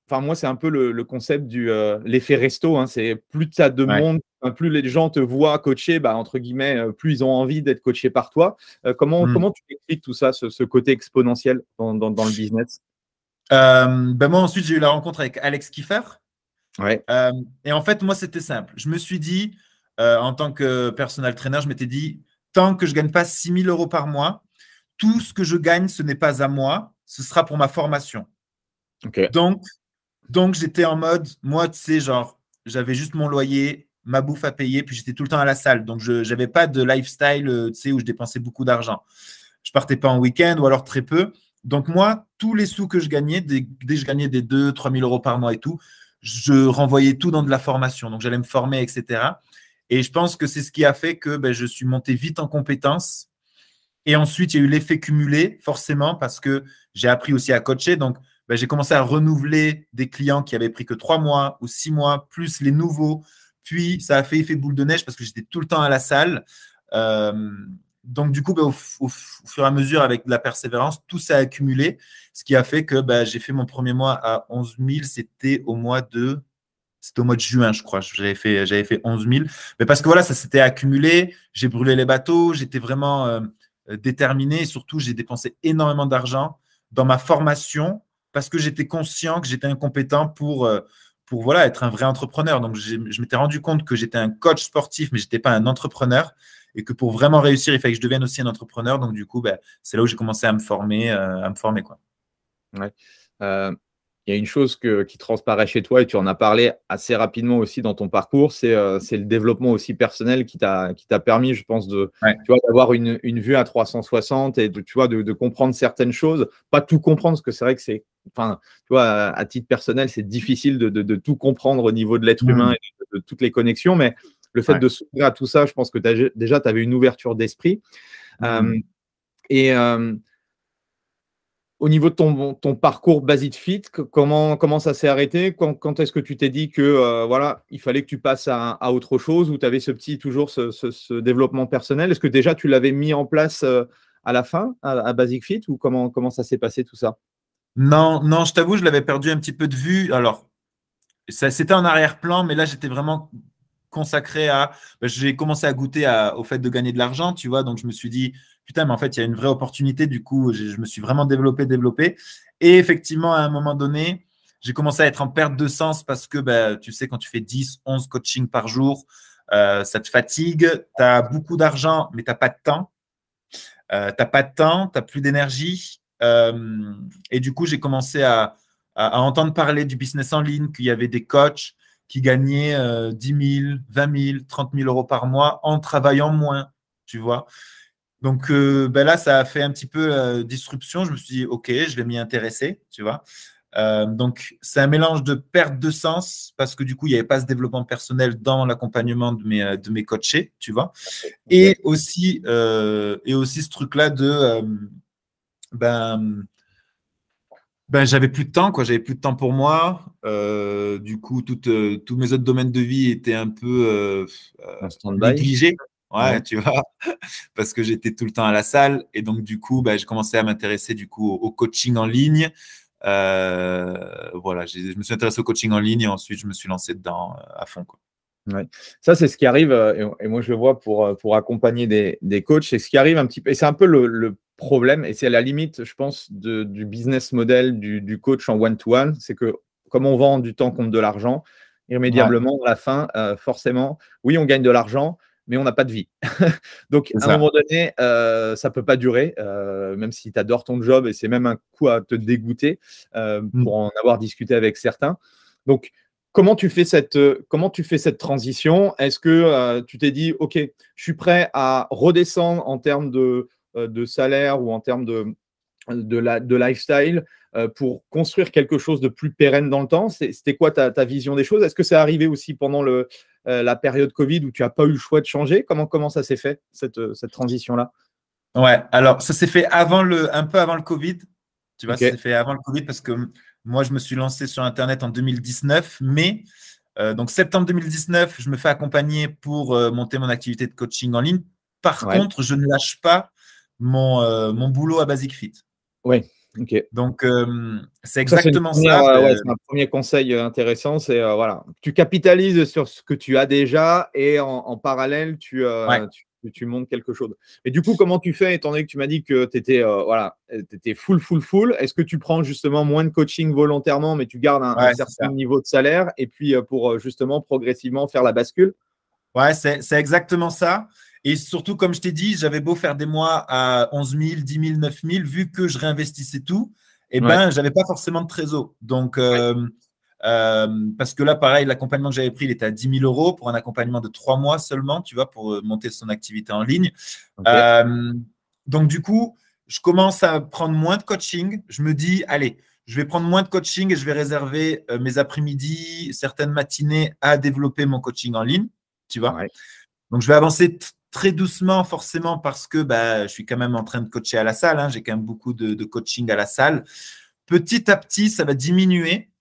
S1: enfin, moi, c'est un peu le concept du l'effet resto. Hein, c'est plus tu as de monde, plus les gens te voient coacher, bah, entre guillemets, plus ils ont envie d'être coachés par toi. Comment tu expliques tout ça, ce côté exponentiel dans le business?
S2: Moi, ensuite, j'ai eu la rencontre avec Alex Kiefer.
S1: Ouais.
S2: Et en fait, moi, c'était simple. Je me suis dit, en tant que personal trainer, je m'étais dit, tant que je ne gagne pas 6 000 euros par mois, tout ce que je gagne, ce n'est pas à moi, ce sera pour ma formation.
S1: Okay.
S2: Donc j'étais en mode, moi, tu sais, genre, j'avais juste mon loyer, ma bouffe à payer, puis j'étais tout le temps à la salle. Donc, je n'avais pas de lifestyle, tu sais, où je dépensais beaucoup d'argent. Je partais pas en week-end ou alors très peu. Donc, moi, tous les sous que je gagnais, dès que je gagnais des 2 000 3 000 euros par mois et tout, je renvoyais tout dans de la formation. Donc, j'allais me former, etc. Et je pense que c'est ce qui a fait que je suis monté vite en compétences. Et ensuite, il y a eu l'effet cumulé, forcément, parce que j'ai appris aussi à coacher. Donc, j'ai commencé à renouveler des clients qui avaient pris que 3 mois ou 6 mois, plus les nouveaux. Puis, ça a fait effet boule de neige parce que j'étais tout le temps à la salle. Donc, du coup, au fur et à mesure, avec de la persévérance, tout s'est accumulé. Ce qui a fait que j'ai fait mon premier mois à 11 000. C'était au mois de juin, je crois. J'avais fait 11 000. Mais parce que voilà, ça s'était accumulé. J'ai brûlé les bateaux. J'étais vraiment déterminé. Et surtout, j'ai dépensé énormément d'argent dans ma formation parce que j'étais conscient que j'étais incompétent pour voilà, être un vrai entrepreneur. Donc, je m'étais rendu compte que j'étais un coach sportif, mais je n'étais pas un entrepreneur. Et que pour vraiment réussir, il fallait que je devienne aussi un entrepreneur. Donc, du coup, c'est là où j'ai commencé à me former, quoi.
S1: Ouais. Il y a une chose qui transparaît chez toi et tu en as parlé assez rapidement aussi dans ton parcours, c'est le développement aussi personnel qui t'a permis, je pense, d'avoir une vue à 360 et de comprendre certaines choses. Pas tout comprendre, parce que c'est vrai que à titre personnel, c'est difficile de tout comprendre au niveau de l'être humain et de toutes les connexions, mais le fait de s'ouvrir à tout ça, je pense que déjà, tu avais une ouverture d'esprit. Au niveau de ton parcours Basic Fit, comment ça s'est arrêté? Quand est-ce que tu t'es dit que il fallait que tu passes à autre chose, ou tu avais toujours ce développement personnel? Est-ce que déjà tu l'avais mis en place à la fin, à Basic Fit, ou comment ça s'est passé tout ça?
S2: Non, je t'avoue, je l'avais perdu un petit peu de vue. Alors, c'était en arrière-plan, mais là, j'étais vraiment consacré à… j'ai commencé à goûter au fait de gagner de l'argent, tu vois. Donc, je me suis dit, putain, mais en fait, il y a une vraie opportunité. Du coup, je me suis vraiment développé. Et effectivement, à un moment donné, j'ai commencé à être en perte de sens parce que, tu sais, quand tu fais 10, 11 coachings par jour, ça te fatigue. Tu as beaucoup d'argent, mais tu n'as pas de temps. Tu n'as pas de temps, tu n'as plus d'énergie. Et du coup, j'ai commencé à entendre parler du business en ligne, qu'il y avait des coachs qui gagnaient 10 000, 20 000, 30 000 euros par mois en travaillant moins, tu vois. Donc là, ça a fait un petit peu disruption. Je me suis dit, OK, je vais m'y intéresser, tu vois. Donc, c'est un mélange de perte de sens parce que du coup, il n'y avait pas ce développement personnel dans l'accompagnement de mes coachés, tu vois. Et aussi ce truc-là de… j'avais plus de temps, quoi. J'avais plus de temps pour moi. Du coup, tous mes autres domaines de vie étaient un peu négligés. Ouais, tu vois, parce que j'étais tout le temps à la salle. Et donc, du coup, j'ai commencé à m'intéresser au coaching en ligne. Voilà, je me suis intéressé au coaching en ligne et ensuite, je me suis lancé dedans à fond, quoi.
S1: Ouais. Ça, c'est ce qui arrive, et moi je le vois pour accompagner des coachs, c'est ce qui arrive un petit peu, et c'est un peu le problème, et c'est à la limite, je pense, du business model du coach en one-to-one, c'est que comme on vend du temps contre de l'argent, irrémédiablement, à la fin, forcément, oui, on gagne de l'argent, mais on n'a pas de vie. Donc, à un moment donné, ça ne peut pas durer, même si tu adores ton job, et c'est même un coup à te dégoûter pour en avoir discuté avec certains. Donc, comment tu fais cette transition? Est-ce que tu t'es dit, OK, je suis prêt à redescendre en termes de salaire ou en termes de lifestyle pour construire quelque chose de plus pérenne dans le temps? C'était quoi ta vision des choses? Est-ce que c'est arrivé aussi pendant la période Covid où tu n'as pas eu le choix de changer? Comment ça s'est fait, cette transition-là?
S2: Ouais, alors ça s'est fait un peu avant le Covid. Tu vois, ça s'est fait avant le Covid parce que moi, je me suis lancé sur Internet en 2019, mais donc septembre 2019, je me fais accompagner pour monter mon activité de coaching en ligne. Par contre, je ne lâche pas mon boulot à Basic Fit.
S1: Oui. Ok.
S2: Donc, c'est
S1: Ça,
S2: exactement ça.
S1: ouais, c'est un premier conseil intéressant. C'est voilà, tu capitalises sur ce que tu as déjà et en parallèle,
S2: Ouais.
S1: tu montes quelque chose. Et du coup, comment tu fais, étant donné que tu m'as dit que tu étais voilà, t'étais full? Est-ce que tu prends justement moins de coaching volontairement, mais tu gardes un
S2: Ouais, c'est
S1: certain
S2: ça.
S1: niveau de salaire et puis pour justement progressivement faire la bascule?
S2: Ouais, c'est exactement ça. Et surtout, comme je t'ai dit, j'avais beau faire des mois à 11 000, 10 000, 9 000, vu que je réinvestissais tout, eh
S1: Ouais.
S2: ben, j'avais pas forcément de trésor. Donc,
S1: Ouais.
S2: parce que là, pareil, l'accompagnement que j'avais pris, il était à 10 000 euros pour un accompagnement de 3 mois seulement, tu vois, pour monter son activité en ligne.
S1: Ok.
S2: Euh, donc, du coup, je commence à prendre moins de coaching. Je me dis, allez, je vais prendre moins de coaching et je vais réserver mes après-midi, certaines matinées à développer mon coaching en ligne, tu vois.
S1: Ouais.
S2: Donc, je vais avancer très doucement, forcément, parce que bah, je suis quand même en train de coacher à la salle. Hein. J'ai quand même beaucoup de coaching à la salle. Petit à petit, ça va diminuer.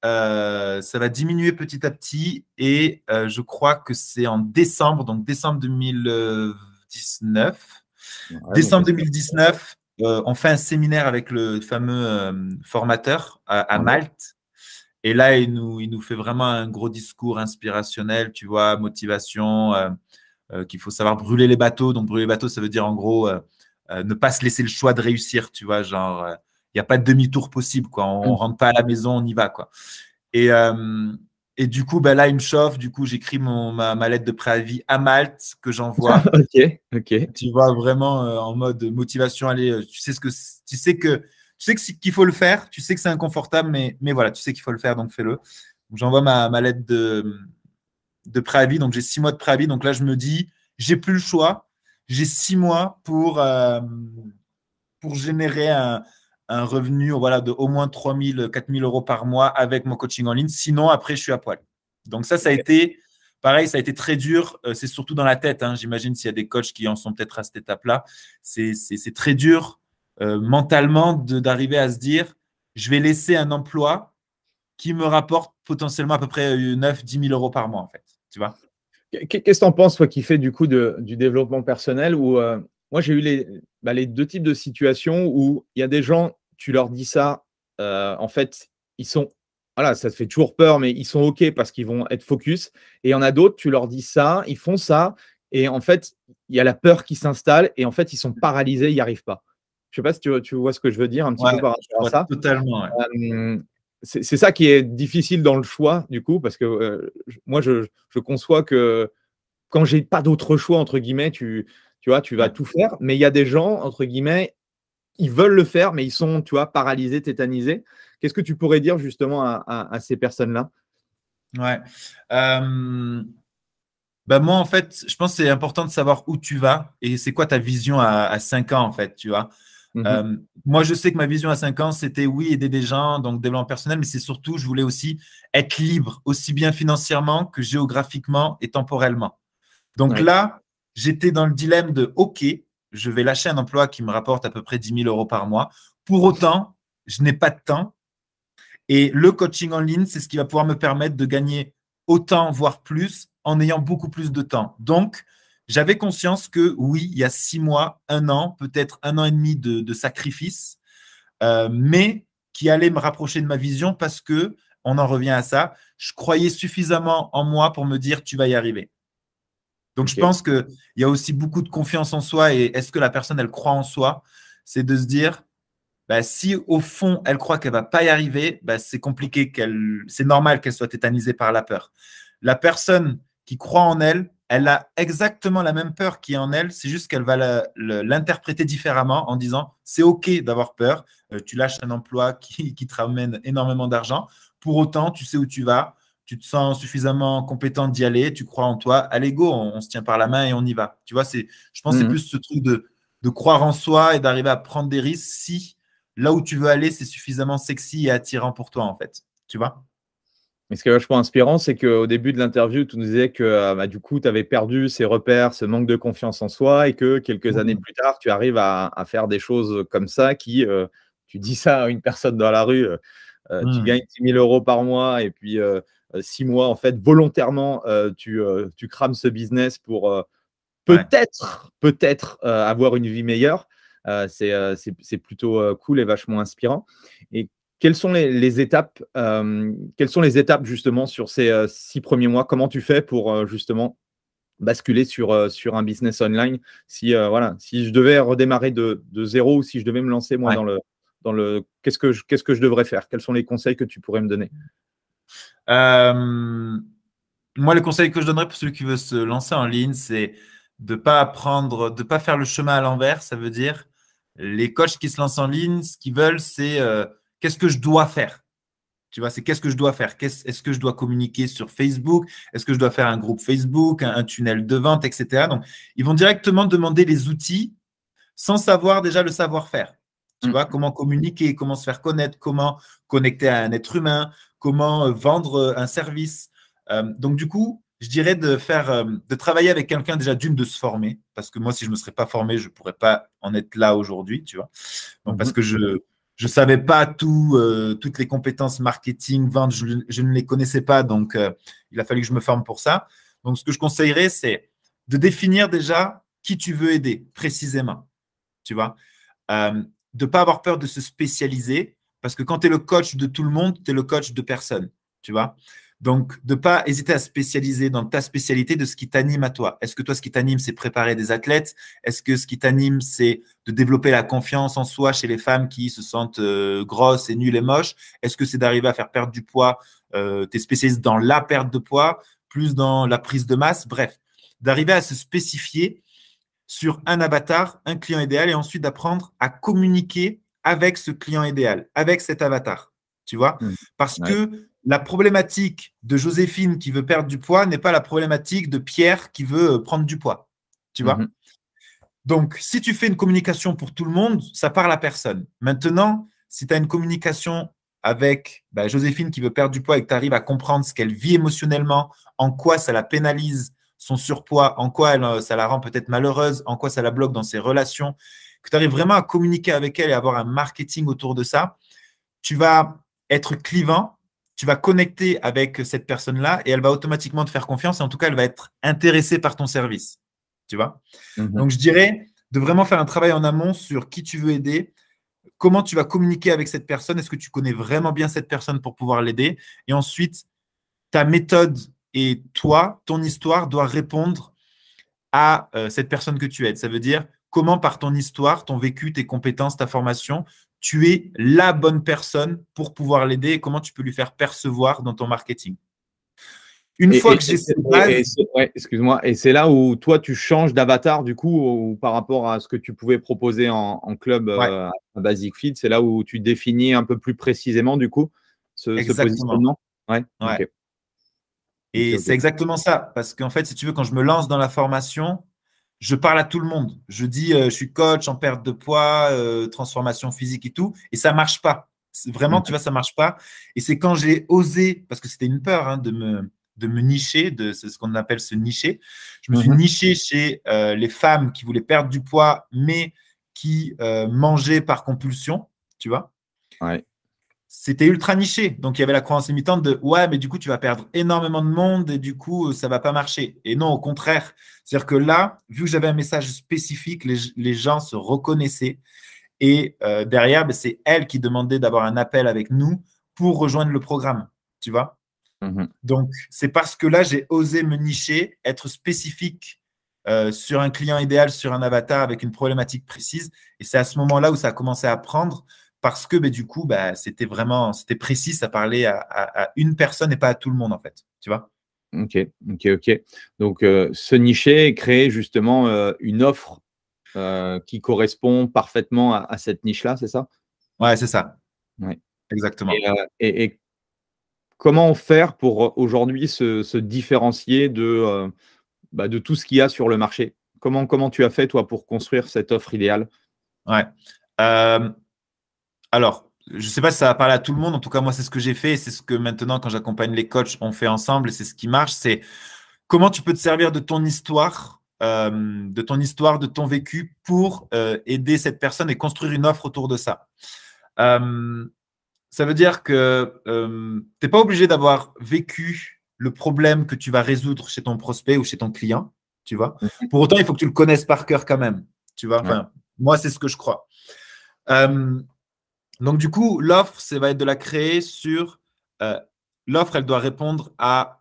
S2: Ça va diminuer petit à petit. Et je crois que c'est en décembre, donc décembre 2019.
S1: Ouais, donc,
S2: Décembre 2019, on fait un séminaire avec le fameux formateur à
S1: ouais.
S2: Malte. Et là, il nous fait vraiment un gros discours inspirationnel, tu vois, motivation. Qu'il faut savoir brûler les bateaux. Donc, brûler les bateaux, ça veut dire en gros ne pas se laisser le choix de réussir, tu vois, genre, il n'y a pas de demi-tour possible, quoi. On ne
S1: Mm.
S2: rentre pas à la maison, on y va, quoi. Et, euh, et du coup, ben là, il me chauffe. Du coup, j'écris ma lettre de préavis à Malte que j'envoie.
S1: Ok. Ok.
S2: Tu vois, vraiment en mode motivation. Allez, tu sais qu'il faut le faire. Tu sais que c'est inconfortable, mais voilà, tu sais qu'il faut le faire, donc fais-le. Donc, j'envoie ma lettre de préavis. Donc, j'ai 6 mois de préavis. Donc là, je me dis, j'ai plus le choix. J'ai 6 mois pour générer un revenu voilà, de au moins 3 000, 4 000 euros par mois avec mon coaching en ligne. Sinon, après, je suis à poil. Donc ça a été pareil, ça a été très dur. C'est surtout dans la tête. Hein. J'imagine s'il y a des coachs qui en sont peut-être à cette étape-là. C'est très dur mentalement d'arriver à se dire, je vais laisser un emploi qui me rapporte potentiellement à peu près 9 10 000 euros par mois, en fait. Tu vois?
S1: Qu'est-ce que tu en penses, toi qui fais du coup du développement personnel où, moi, j'ai eu les deux types de situations où il y a des gens, tu leur dis ça, en fait, ils sont, voilà, ça te fait toujours peur, mais ils sont OK parce qu'ils vont être focus. Et il y en a d'autres, tu leur dis ça, ils font ça, et en fait, il y a la peur qui s'installe, et en fait, ils sont paralysés, ils n'y arrivent pas. Je ne sais pas si tu vois ce que je veux dire un petit
S2: Ouais,
S1: peu par
S2: je
S1: rapport à
S2: vois
S1: ça.
S2: totalement. Ouais.
S1: C'est ça qui est difficile dans le choix, du coup, parce que moi, je conçois que quand j'ai pas d'autre choix, entre guillemets, tu vois, tu vas
S2: Ouais.
S1: tout faire. Mais il y a des gens, entre guillemets, ils veulent le faire, mais ils sont, tu vois, paralysés, tétanisés. Qu'est-ce que tu pourrais dire justement à ces personnes-là?
S2: Ouais. Bah moi, en fait, je pense que c'est important de savoir où tu vas et c'est quoi ta vision à 5 ans, en fait, tu vois.
S1: Mhm.
S2: Moi, je sais que ma vision à 5 ans, c'était oui, aider des gens, donc développement personnel, mais c'est surtout, je voulais aussi être libre, aussi bien financièrement que géographiquement et temporellement. Donc
S1: Ouais.
S2: là, j'étais dans le dilemme de OK, je vais lâcher un emploi qui me rapporte à peu près 10 000 euros par mois. Pour autant, je n'ai pas de temps. Et le coaching en ligne, c'est ce qui va pouvoir me permettre de gagner autant, voire plus, en ayant beaucoup plus de temps. Donc, j'avais conscience que oui, il y a 6 mois, un an, peut-être un an et demi de sacrifice, mais qui allait me rapprocher de ma vision parce que, on en revient à ça, je croyais suffisamment en moi pour me dire, tu vas y arriver. Donc, je
S1: Ok.
S2: pense qu'il y a aussi beaucoup de confiance en soi et est-ce que la personne, elle croit en soi? C'est de se dire, bah, si au fond, elle croit qu'elle va pas y arriver, bah, c'est compliqué, c'est normal qu'elle soit tétanisée par la peur. La personne qui croit en elle, elle a exactement la même peur qui est en elle, c'est juste qu'elle va l'interpréter différemment en disant, c'est OK d'avoir peur, tu lâches un emploi qui te ramène énormément d'argent, pour autant, tu sais où tu vas, tu te sens suffisamment compétent d'y aller, tu crois en toi, allez go, on se tient par la main et on y va. Tu vois, je pense que c'est
S1: Mhm.
S2: plus ce truc de croire en soi et d'arriver à prendre des risques si là où tu veux aller, c'est suffisamment sexy et attirant pour toi, en fait. Tu vois?
S1: Mais ce qui est vachement inspirant, c'est qu'au début de l'interview, tu nous disais que bah, du coup, tu avais perdu ces repères, ce manque de confiance en soi, et que quelques années
S2: Mhm.
S1: plus tard, tu arrives à faire des choses comme ça qui, tu dis ça à une personne dans la rue, tu
S2: Mhm.
S1: gagnes 10 000 euros par mois, et puis 6 mois, en fait, volontairement, tu crames ce business pour
S2: Ouais.
S1: peut-être avoir une vie meilleure. C'est plutôt cool et vachement inspirant. Et quelles sont les étapes, justement sur ces 6 premiers mois? Comment tu fais pour justement basculer sur un business online? Si je devais redémarrer de zéro, ou si je devais me lancer moi dans le qu'est-ce que je devrais faire? Quels sont les conseils que tu pourrais me donner?
S2: Moi, le conseil que je donnerais pour celui qui veut se lancer en ligne, c'est de pas faire le chemin à l'envers. Ça veut dire, les coachs qui se lancent en ligne, ce qu'ils veulent, c'est qu'est-ce que je dois faire? Tu vois, c'est qu'est-ce que je dois faire? Est-ce que je dois communiquer sur Facebook? Est-ce que je dois faire un groupe Facebook, un tunnel de vente, etc. Donc, ils vont directement demander les outils sans savoir déjà le savoir-faire. Tu vois, comment communiquer, comment se faire connaître, comment connecter à un être humain, comment vendre un service. Donc, du coup, je dirais de travailler avec quelqu'un déjà de se former. Parce que moi, si je ne me serais pas formé, je ne pourrais pas en être là aujourd'hui, tu vois. Donc, parce que je ne savais pas toutes les compétences marketing, vente, je ne les connaissais pas. Donc, il a fallu que je me forme pour ça. Donc, ce que je conseillerais, c'est de définir déjà qui tu veux aider précisément. Tu vois, de ne pas avoir peur de se spécialiser, parce que quand tu es le coach de tout le monde, tu es le coach de personne. Tu vois, donc de ne pas hésiter à spécialiser dans ta spécialité de ce qui t'anime à toi. Est-ce que toi, ce qui t'anime, c'est préparer des athlètes? Est-ce que ce qui t'anime, c'est de développer la confiance en soi chez les femmes qui se sentent grosses et nulles et moches? Est-ce que c'est d'arriver à faire perdre du poids? Tu es spécialiste dans la perte de poids, plus dans la prise de masse. Bref, d'arriver à se spécifier sur un avatar, un client idéal, et ensuite d'apprendre à communiquer avec ce client idéal, avec cet avatar. Tu vois, parce que la problématique de Joséphine qui veut perdre du poids n'est pas la problématique de Pierre qui veut prendre du poids. Tu vois. Donc, si tu fais une communication pour tout le monde, ça parle à personne. Maintenant, si tu as une communication avec Joséphine qui veut perdre du poids et que tu arrives à comprendre ce qu'elle vit émotionnellement, en quoi ça la pénalise, son surpoids, en quoi ça la rend peut-être malheureuse, en quoi ça la bloque dans ses relations, que tu arrives vraiment à communiquer avec elle et avoir un marketing autour de ça, tu vas être clivant, tu vas connecter avec cette personne-là et elle va automatiquement te faire confiance et en tout cas, elle va être intéressée par ton service. Tu vois? Donc, je dirais de vraiment faire un travail en amont sur qui tu veux aider, comment tu vas communiquer avec cette personne, est-ce que tu connais vraiment bien cette personne pour pouvoir l'aider, et ensuite, ta méthode et toi, ton histoire doit répondre à cette personne que tu aides. Ça veut dire comment par ton histoire, ton vécu, tes compétences, ta formation, tu es la bonne personne pour pouvoir l'aider et comment tu peux lui faire percevoir dans ton marketing. Une fois que j'ai cette base…
S1: excuse-moi. Et c'est là où toi, tu changes d'avatar, du coup, ou par rapport à ce que tu pouvais proposer en club à Basic Fit, c'est là où tu définis un peu plus précisément, du coup, ce positionnement.
S2: Okay. Et c'est exactement ça. Parce qu'en fait, si tu veux, quand je me lance dans la formation, je parle à tout le monde. Je dis, je suis coach en perte de poids, transformation physique et tout. Et ça ne marche pas. Vraiment, tu vois, ça ne marche pas. Et c'est quand j'ai osé, parce que c'était une peur de me nicher, c'est ce qu'on appelle se nicher. Je me suis niché chez les femmes qui voulaient perdre du poids, mais qui mangeaient par compulsion, tu vois. C'était ultra niché. Donc, il y avait la croyance limitante de « ouais, mais du coup, tu vas perdre énormément de monde et du coup, ça ne va pas marcher ». Et non, au contraire. C'est-à-dire que là, vu que j'avais un message spécifique, les gens se reconnaissaient. Et derrière, c'est elle qui demandait d'avoir un appel avec nous pour rejoindre le programme, tu vois. Donc, c'est parce que là, j'ai osé me nicher, être spécifique sur un client idéal, sur un avatar avec une problématique précise. Et c'est à ce moment-là où ça a commencé à prendre. Parce que du coup, c'était précis, ça parlait à une personne et pas à tout le monde, en fait. Tu vois?
S1: Ok. Donc, se nicher et créer justement une offre qui correspond parfaitement à cette niche-là, c'est ça?
S2: Ouais, c'est ça. Ouais. Exactement.
S1: Et comment faire pour aujourd'hui se différencier de tout ce qu'il y a sur le marché? Comment tu as fait, toi, pour construire cette offre idéale?
S2: Ouais. Alors, je ne sais pas si ça va parler à tout le monde. En tout cas, moi, c'est ce que j'ai fait. C'est ce que maintenant, quand j'accompagne les coachs, on fait ensemble. Et c'est ce qui marche. C'est comment tu peux te servir de ton histoire, de ton vécu pour aider cette personne et construire une offre autour de ça. Ça veut dire que tu n'es pas obligé d'avoir vécu le problème que tu vas résoudre chez ton prospect ou chez ton client. Tu vois. Pour autant, il faut que tu le connaisses par cœur quand même. Tu vois. Enfin, Moi, c'est ce que je crois. Donc, du coup, l'offre, ça va être de la créer sur… l'offre, elle doit répondre à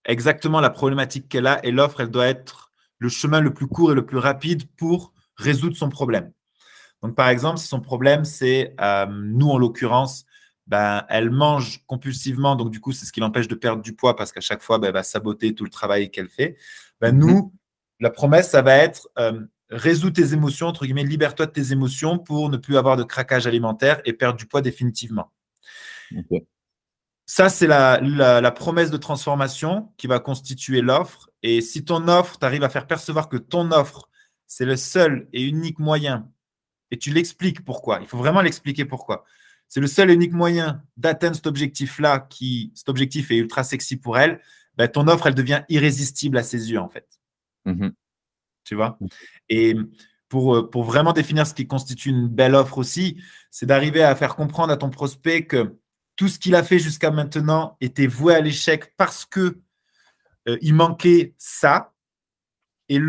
S2: exactement la problématique qu'elle a et l'offre, elle doit être le chemin le plus court et le plus rapide pour résoudre son problème. Donc, par exemple, si son problème, c'est, nous, en l'occurrence, ben, elle mange compulsivement, donc du coup, c'est ce qui l'empêche de perdre du poids parce qu'à chaque fois, ben, elle va saboter tout le travail qu'elle fait. Ben, nous, la promesse, ça va être résous tes émotions, entre guillemets, libère-toi de tes émotions pour ne plus avoir de craquage alimentaire et perdre du poids définitivement.
S1: Okay.
S2: Ça, c'est la promesse de transformation qui va constituer l'offre. Et si ton offre, tu arrives à faire percevoir que ton offre, c'est le seul et unique moyen, et tu l'expliques pourquoi, il faut vraiment l'expliquer pourquoi. C'est le seul et unique moyen d'atteindre cet objectif-là, cet objectif est ultra sexy pour elle, ben, ton offre, elle devient irrésistible à ses yeux, en fait. Tu vois? Et pour vraiment définir ce qui constitue une belle offre aussi, c'est d'arriver à faire comprendre à ton prospect que tout ce qu'il a fait jusqu'à maintenant était voué à l'échec parce que il manquait ça. Et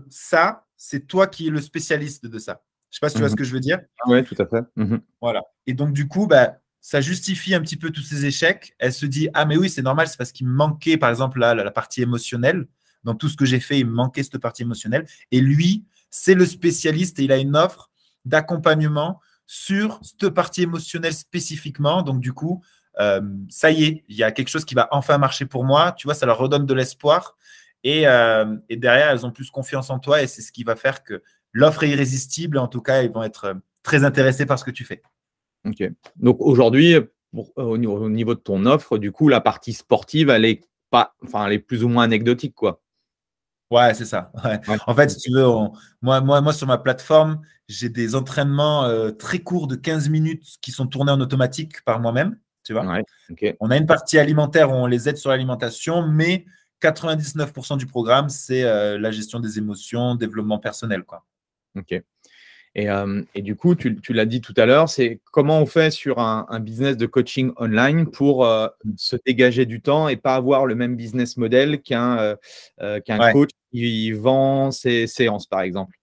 S2: ça, c'est toi qui es le spécialiste de ça. Je ne sais pas si tu vois ce que je veux dire.
S1: Oui, tout à fait.
S2: Voilà. Et donc, du coup, bah, ça justifie un petit peu tous ces échecs. Elle se dit, ah, mais oui, c'est normal, c'est parce qu'il me manquait, par exemple, la partie émotionnelle. Dans tout ce que j'ai fait, il me manquait cette partie émotionnelle. Et lui, c'est le spécialiste et il a une offre d'accompagnement sur cette partie émotionnelle spécifiquement. Donc, du coup, ça y est, il y a quelque chose qui va enfin marcher pour moi. Tu vois, ça leur redonne de l'espoir. Et derrière, elles ont plus confiance en toi et c'est ce qui va faire que l'offre est irrésistible. En tout cas, ils vont être très intéressés par ce que tu fais.
S1: Ok. Donc aujourd'hui, au niveau de ton offre, du coup, la partie sportive, elle est plus ou moins anecdotique, quoi.
S2: Ouais, c'est ça. Ouais. Ouais. En fait, si tu veux, moi, sur ma plateforme, j'ai des entraînements très courts de 15 minutes qui sont tournés en automatique par moi-même. Tu vois.
S1: Ouais, okay.
S2: On a une partie alimentaire où on les aide sur l'alimentation, mais 99% du programme, c'est la gestion des émotions, développement personnel, quoi.
S1: Ok. Et du coup, tu l'as dit tout à l'heure, c'est comment on fait sur un business de coaching online pour se dégager du temps et pas avoir le même business model qu'un coach qui vend ses séances, par exemple.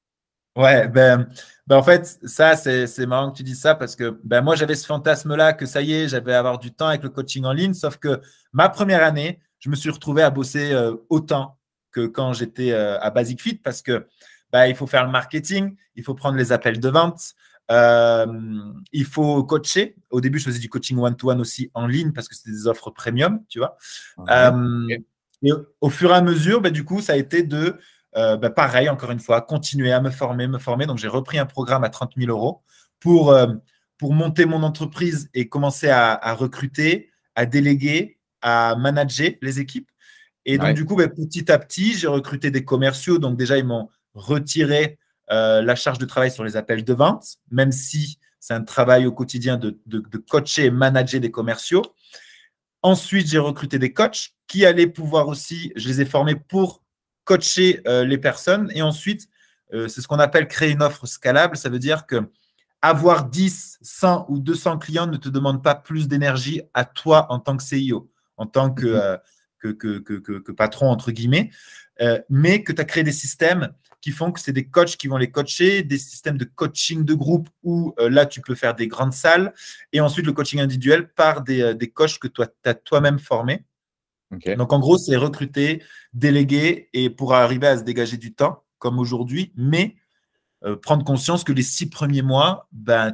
S2: Ouais, ben en fait, ça, c'est marrant que tu dises ça parce que moi, j'avais ce fantasme-là que ça y est, j'avais avoir du temps avec le coaching en ligne, sauf que ma première année, je me suis retrouvé à bosser autant que quand j'étais à Basic Fit parce que il faut faire le marketing, il faut prendre les appels de vente, il faut coacher. Au début, je faisais du coaching one-to-one aussi en ligne parce que c'était des offres premium, tu vois. Okay. Et au fur et à mesure, du coup, ça a été de pareil, encore une fois, continuer à me former. Donc, j'ai repris un programme à 30 000 euros pour monter mon entreprise et commencer à recruter, à déléguer, à manager les équipes. Et donc, du coup, petit à petit, j'ai recruté des commerciaux. Donc, déjà, ils m'ont retiré la charge de travail sur les appels de vente, même si c'est un travail au quotidien de coacher et manager des commerciaux. Ensuite, j'ai recruté des coachs qui allaient pouvoir aussi, je les ai formés pour coacher les personnes. Et ensuite, c'est ce qu'on appelle créer une offre scalable. Ça veut dire que avoir 10, 100 ou 200 clients ne te demande pas plus d'énergie à toi en tant que CIO, en tant que patron, entre guillemets, mais que tu as créé des systèmes qui font que c'est des coachs qui vont les coacher, des systèmes de coaching de groupe où là, tu peux faire des grandes salles et ensuite le coaching individuel par des coachs que tu as toi-même formés. Okay. Donc, en gros, c'est recruter, déléguer et pour arriver à se dégager du temps, comme aujourd'hui, mais prendre conscience que les 6 premiers mois,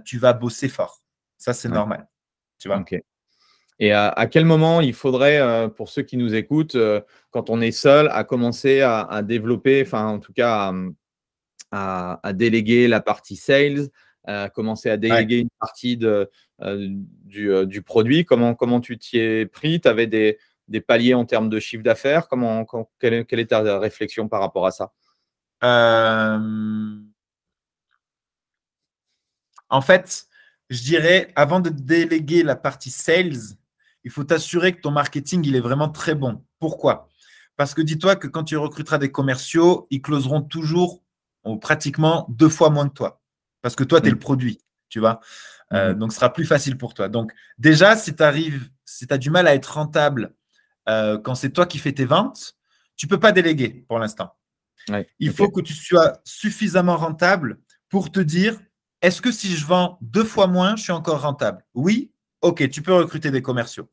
S2: tu vas bosser fort. Ça, c'est normal. Tu vois.
S1: Okay. Et à quel moment il faudrait, pour ceux qui nous écoutent, quand on est seul, à commencer à développer, enfin, en tout cas, à déléguer la partie sales, à commencer à déléguer une partie du produit. Comment tu t'y es pris? Tu avais des paliers en termes de chiffre d'affaires. Quelle est ta réflexion par rapport à ça?
S2: En fait, je dirais, avant de déléguer la partie sales, il faut t'assurer que ton marketing, il est vraiment très bon. Pourquoi? Parce que dis-toi que quand tu recruteras des commerciaux, ils closeront toujours pratiquement 2 fois moins que toi. Parce que toi, tu es le produit, tu vois. Donc, ce sera plus facile pour toi. Donc, déjà, si tu as du mal à être rentable quand c'est toi qui fais tes ventes, tu ne peux pas déléguer pour l'instant.
S1: Ouais,
S2: Il faut que tu sois suffisamment rentable pour te dire, est-ce que si je vends 2 fois moins, je suis encore rentable? Oui, ok, tu peux recruter des commerciaux.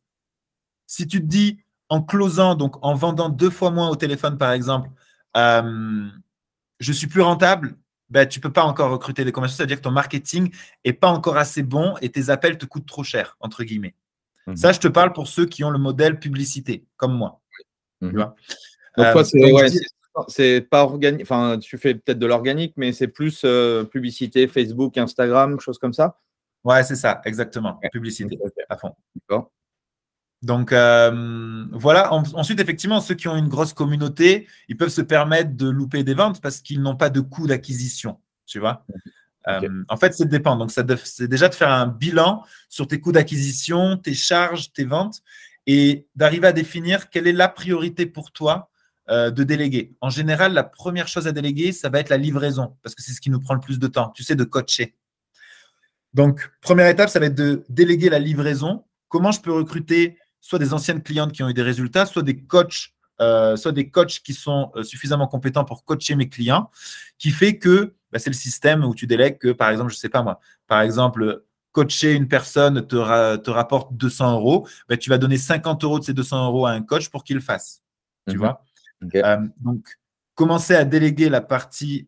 S2: Si tu te dis, en closant, donc en vendant 2 fois moins au téléphone, par exemple, je suis plus rentable, ben, tu ne peux pas encore recruter des commerciaux. C'est-à-dire que ton marketing n'est pas encore assez bon et tes appels te coûtent trop cher, entre guillemets. Ça, je te parle pour ceux qui ont le modèle publicité, comme moi. Tu vois.
S1: Donc, toi,
S2: Donc,
S1: c'est pas organique. Enfin, tu fais peut-être de l'organique, mais c'est plus publicité, Facebook, Instagram, choses comme ça.
S2: Ouais, c'est ça, exactement.
S1: Ouais.
S2: Publicité, à fond.
S1: D'accord.
S2: Donc, voilà. Ensuite, effectivement, ceux qui ont une grosse communauté, ils peuvent se permettre de louper des ventes parce qu'ils n'ont pas de coût d'acquisition. Tu vois. En fait, ça dépend. Donc, c'est déjà de faire un bilan sur tes coûts d'acquisition, tes charges, tes ventes et d'arriver à définir quelle est la priorité pour toi de déléguer. En général, la première chose à déléguer, ça va être la livraison parce que c'est ce qui nous prend le plus de temps, tu sais, de coacher. Donc, première étape, ça va être de déléguer la livraison. Comment je peux recruter soit des anciennes clientes qui ont eu des résultats, soit des coachs qui sont suffisamment compétents pour coacher mes clients, qui fait que c'est le système où tu délègues que, par exemple, je ne sais pas moi, par exemple, coacher une personne te rapporte 200 €, tu vas donner 50 € de ces 200 € à un coach pour qu'il le fasse. Tu vois. Donc, commencer à déléguer la partie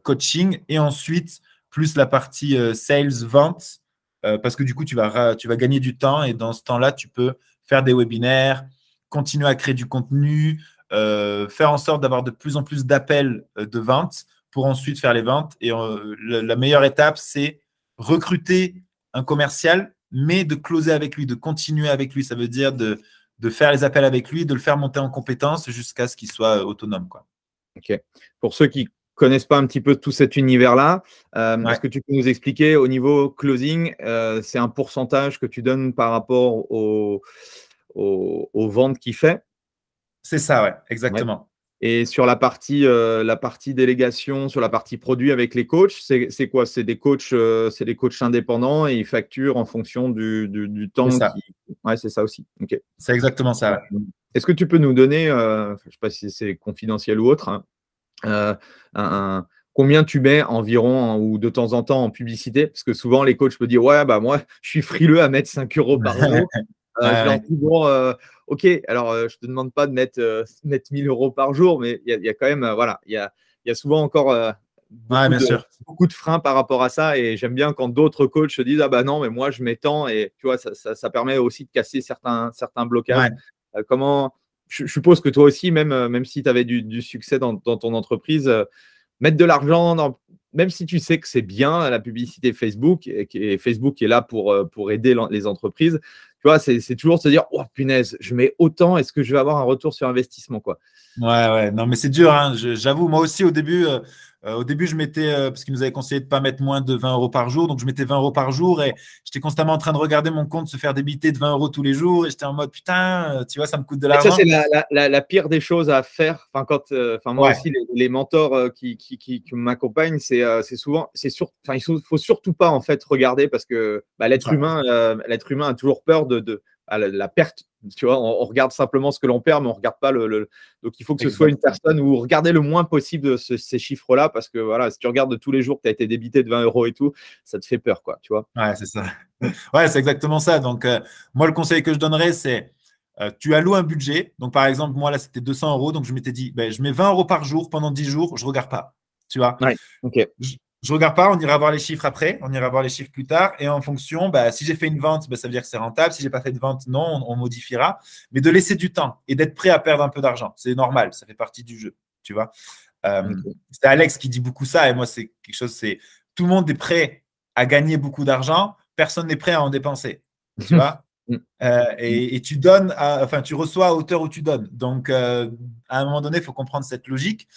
S2: coaching et ensuite plus la partie sales, vente, parce que du coup, tu vas gagner du temps et dans ce temps-là, tu peux faire des webinaires, continuer à créer du contenu, faire en sorte d'avoir de plus en plus d'appels de vente pour ensuite faire les ventes. Et la meilleure étape, c'est recruter un commercial, mais de closer avec lui, de continuer avec lui. Ça veut dire de faire les appels avec lui, de le faire monter en compétences jusqu'à ce qu'il soit autonome, quoi.
S1: Ok. Pour ceux qui connaissent pas un petit peu tout cet univers-là, est-ce que tu peux nous expliquer au niveau closing, c'est un pourcentage que tu donnes par rapport aux ventes qu'il fait?
S2: C'est ça, ouais, exactement.
S1: Ouais. Et sur la partie délégation, sur la partie produit avec les coachs, c'est quoi? C'est des coachs indépendants et ils facturent en fonction du temps.
S2: C'est ça.
S1: Ouais, c'est ça aussi. Ok.
S2: C'est exactement ça. Ouais.
S1: Est-ce que tu peux nous donner, je ne sais pas si c'est confidentiel ou autre, combien tu mets environ ou de temps en temps en publicité? Parce que souvent, les coachs peuvent dire, ouais, bah moi, je suis frileux à mettre 5 € par jour. Je leur dis, bon, ok, alors je ne te demande pas de mettre 1 000 € par jour, mais il y a quand même, voilà, il y a souvent encore beaucoup de freins par rapport à ça. Et j'aime bien quand d'autres coachs se disent, ah bah non, mais moi, je mets tant. Et tu vois, ça permet aussi de casser certains blocages. Comment… Je suppose que toi aussi, même si tu avais du succès dans ton entreprise, mettre de l'argent, même si tu sais que c'est bien la publicité Facebook, et Facebook est là pour aider les entreprises, tu vois, c'est toujours se dire, oh punaise, je mets autant, est-ce que je vais avoir un retour sur investissement, quoi.
S2: Ouais, non, mais c'est dur, hein. J'avoue, moi aussi, au début, je mettais, parce qu'ils nous avaient conseillé de ne pas mettre moins de 20 € par jour, donc je mettais 20 € par jour et j'étais constamment en train de regarder mon compte se faire débiter de 20 € tous les jours et j'étais en mode, putain, tu vois, ça me coûte de l'argent.
S1: Ça, c'est la pire des choses à faire. Moi aussi, les mentors qui m'accompagnent, c'est souvent, il faut surtout pas en fait regarder parce que l'être humain a toujours peur de la perte. Tu vois, on regarde simplement ce que l'on perd, mais on ne regarde pas Donc, il faut que ce soit une personne où regardez le moins possible de ces chiffres-là, parce que voilà, si tu regardes tous les jours que tu as été débité de 20 € et tout, ça te fait peur, quoi, tu vois.
S2: Ouais, c'est ça. Ouais, c'est exactement ça. Donc, moi, le conseil que je donnerais, c'est tu alloues un budget. Donc, par exemple, moi, là, c'était 200 €. Donc, je m'étais dit, je mets 20 € par jour pendant 10 jours, je ne regarde pas. Tu vois.
S1: Ouais, ok.
S2: Je ne regarde pas, on ira voir les chiffres après, on ira voir les chiffres plus tard. Et en fonction, si j'ai fait une vente, ça veut dire que c'est rentable. Si je n'ai pas fait de vente, non, on modifiera. Mais de laisser du temps et d'être prêt à perdre un peu d'argent. C'est normal, ça fait partie du jeu. Tu vois. C'est Alex qui dit beaucoup ça. Et moi, c'est quelque chose, c'est tout le monde est prêt à gagner beaucoup d'argent. Personne n'est prêt à en dépenser. Tu vois. Et tu donnes, tu reçois à hauteur où tu donnes. Donc, à un moment donné, il faut comprendre cette logique.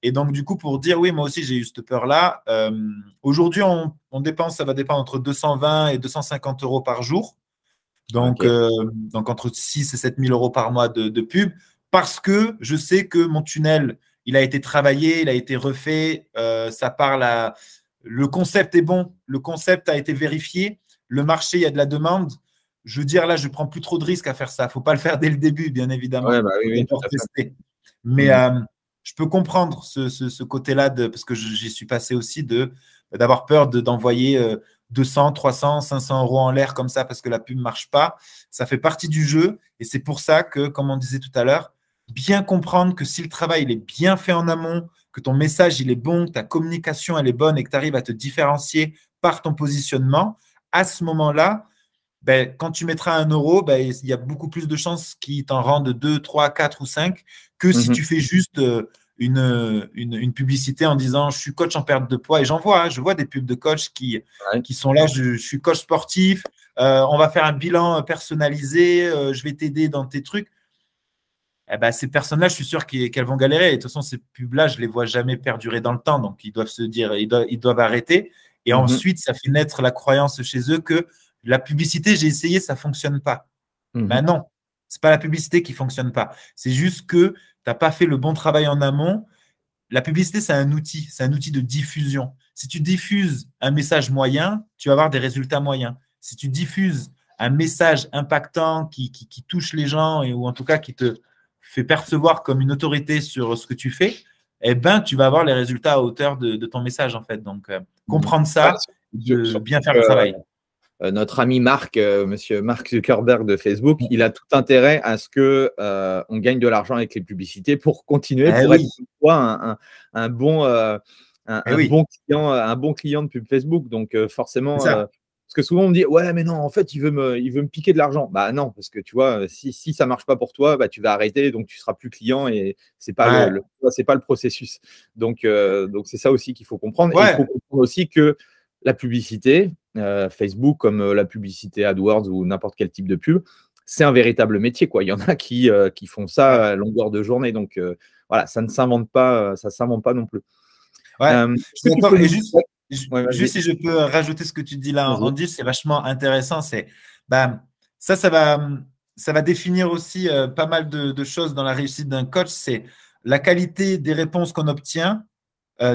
S2: Et donc, du coup, pour dire, oui, moi aussi, j'ai eu cette peur-là. Aujourd'hui, on dépense, ça va dépendre entre 220 et 250 € par jour. Donc, donc entre 6 et 7 000 € par mois de pub. Parce que je sais que mon tunnel, il a été travaillé, il a été refait. Ça parle le concept est bon. Le concept a été vérifié. Le marché, il y a de la demande. Je veux dire, là, je ne prends plus trop de risques à faire ça. Il ne faut pas le faire dès le début, bien évidemment.
S1: Ouais, oui,
S2: tester. Mais je peux comprendre ce côté-là, parce que j'y suis passé aussi, d'avoir peur d'envoyer 200, 300, 500 euros en l'air comme ça parce que la pub ne marche pas. Ça fait partie du jeu et c'est pour ça que, comme on disait tout à l'heure, bien comprendre que si le travail il est bien fait en amont, que ton message il est bon, que ta communication elle est bonne et que tu arrives à te différencier par ton positionnement, à ce moment-là, ben, quand tu mettras 1 euro, ben, il y a beaucoup plus de chances qu'ils t'en rendent 2, 3, 4 ou 5 que si tu fais juste une publicité en disant je suis coach en perte de poids. Et j'en vois, je vois des pubs de coach qui sont là, je suis coach sportif, on va faire un bilan personnalisé, je vais t'aider dans tes trucs. Eh ben, ces personnes-là, je suis sûr qu'elles vont galérer. Et de toute façon, ces pubs-là, je ne les vois jamais perdurer dans le temps. Donc, ils doivent se dire, ils doivent arrêter. Et ensuite, ça fait naître la croyance chez eux que la publicité, j'ai essayé, ça ne fonctionne pas. Ben non, ce n'est pas la publicité qui ne fonctionne pas. C'est juste que tu n'as pas fait le bon travail en amont. La publicité, c'est un outil de diffusion. Si tu diffuses un message moyen, tu vas avoir des résultats moyens. Si tu diffuses un message impactant qui touche les gens ou en tout cas qui te fait percevoir comme une autorité sur ce que tu fais, eh ben, tu vas avoir les résultats à hauteur de ton message, en fait. Donc, comprendre ça, bien faire le travail.
S1: Notre ami Marc, monsieur Mark Zuckerberg de Facebook, il a tout intérêt à ce que on gagne de l'argent avec les publicités pour continuer, pour être un bon client de pub Facebook. Donc, forcément… parce que souvent on me dit ouais mais non en fait il veut me piquer de l'argent. Bah non, parce que tu vois si ça marche pas pour toi, bah tu vas arrêter, donc tu seras plus client et c'est pas c'est pas le processus. Donc c'est ça aussi qu'il faut comprendre. Et il faut comprendre aussi que la publicité Facebook comme la publicité AdWords ou n'importe quel type de pub, c'est un véritable métier quoi. Il y en a qui font ça à longueur de journée, donc voilà, ça ne s'invente pas, ça s'invente pas non plus.
S2: Et juste si je peux rajouter ce que tu dis là, Andy, c'est vachement intéressant. Ça va définir aussi pas mal de choses dans la réussite d'un coach. C'est la qualité des réponses qu'on obtient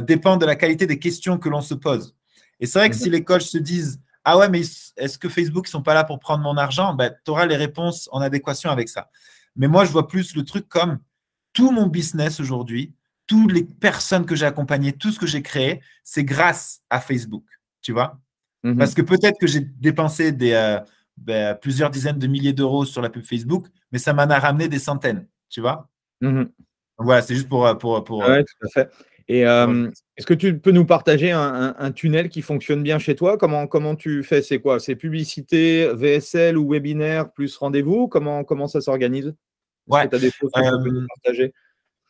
S2: dépend de la qualité des questions que l'on se pose. Et c'est vrai que si les coachs se disent ah ouais, mais est-ce que Facebook ne sont pas là pour prendre mon argent, tu auras les réponses en adéquation avec ça. Mais moi, je vois plus le truc comme tout mon business aujourd'hui, toutes les personnes que j'ai accompagnées, tout ce que j'ai créé, c'est grâce à Facebook, tu vois. Parce que peut-être que j'ai dépensé plusieurs dizaines de milliers d'euros sur la pub Facebook, mais ça m'en a ramené des centaines, tu vois. Donc voilà, c'est juste pour…
S1: Ouais, tout à fait. Et est-ce que tu peux nous partager un tunnel qui fonctionne bien chez toi? Comment tu fais? C'est quoi? C'est publicité, VSL ou webinaire plus rendez-vous? Comment ça s'organise? Est-ce que tu as des choses que tu peux nous partager?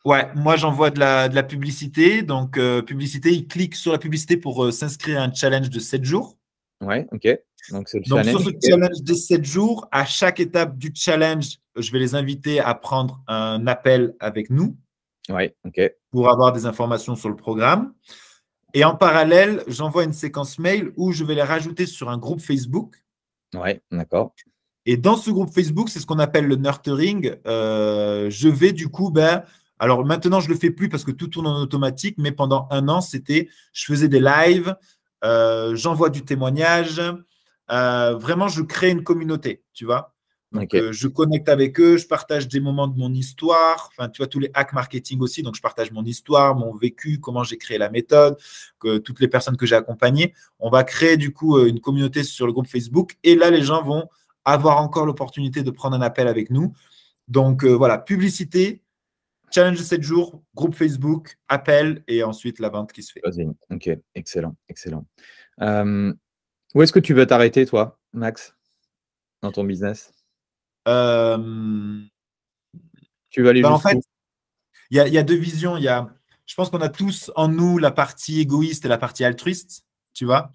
S2: Ouais, moi j'envoie de la publicité. Donc, publicité, il clique sur la publicité pour s'inscrire à un challenge de 7 jours.
S1: Ouais, ok. Donc, sur
S2: ce challenge de 7 jours, à chaque étape du challenge, je vais les inviter à prendre un appel avec nous.
S1: Ouais, ok.
S2: Pour avoir des informations sur le programme. Et en parallèle, j'envoie une séquence mail où je vais les rajouter sur un groupe Facebook.
S1: Ouais, d'accord.
S2: Et dans ce groupe Facebook, c'est ce qu'on appelle le nurturing. Je vais du coup, alors maintenant, je ne le fais plus parce que tout tourne en automatique, mais pendant 1 an, je faisais des lives, j'envoie du témoignage. Vraiment, je crée une communauté, tu vois. Donc, je connecte avec eux, je partage des moments de mon histoire. Enfin, tu vois, tous les hacks marketing aussi. Donc, je partage mon histoire, mon vécu, comment j'ai créé la méthode, toutes les personnes que j'ai accompagnées. On va créer du coup une communauté sur le groupe Facebook. Et là, les gens vont avoir encore l'opportunité de prendre un appel avec nous. Donc, voilà, publicité, challenge de 7 jours, groupe Facebook, appel et ensuite la vente qui se fait.
S1: Ok, excellent, excellent. Où est-ce que tu veux t'arrêter, toi, Max, dans ton business? Tu vas aller
S2: en fait, il y a 2 visions. Je pense qu'on a tous en nous la partie égoïste et la partie altruiste, tu vois.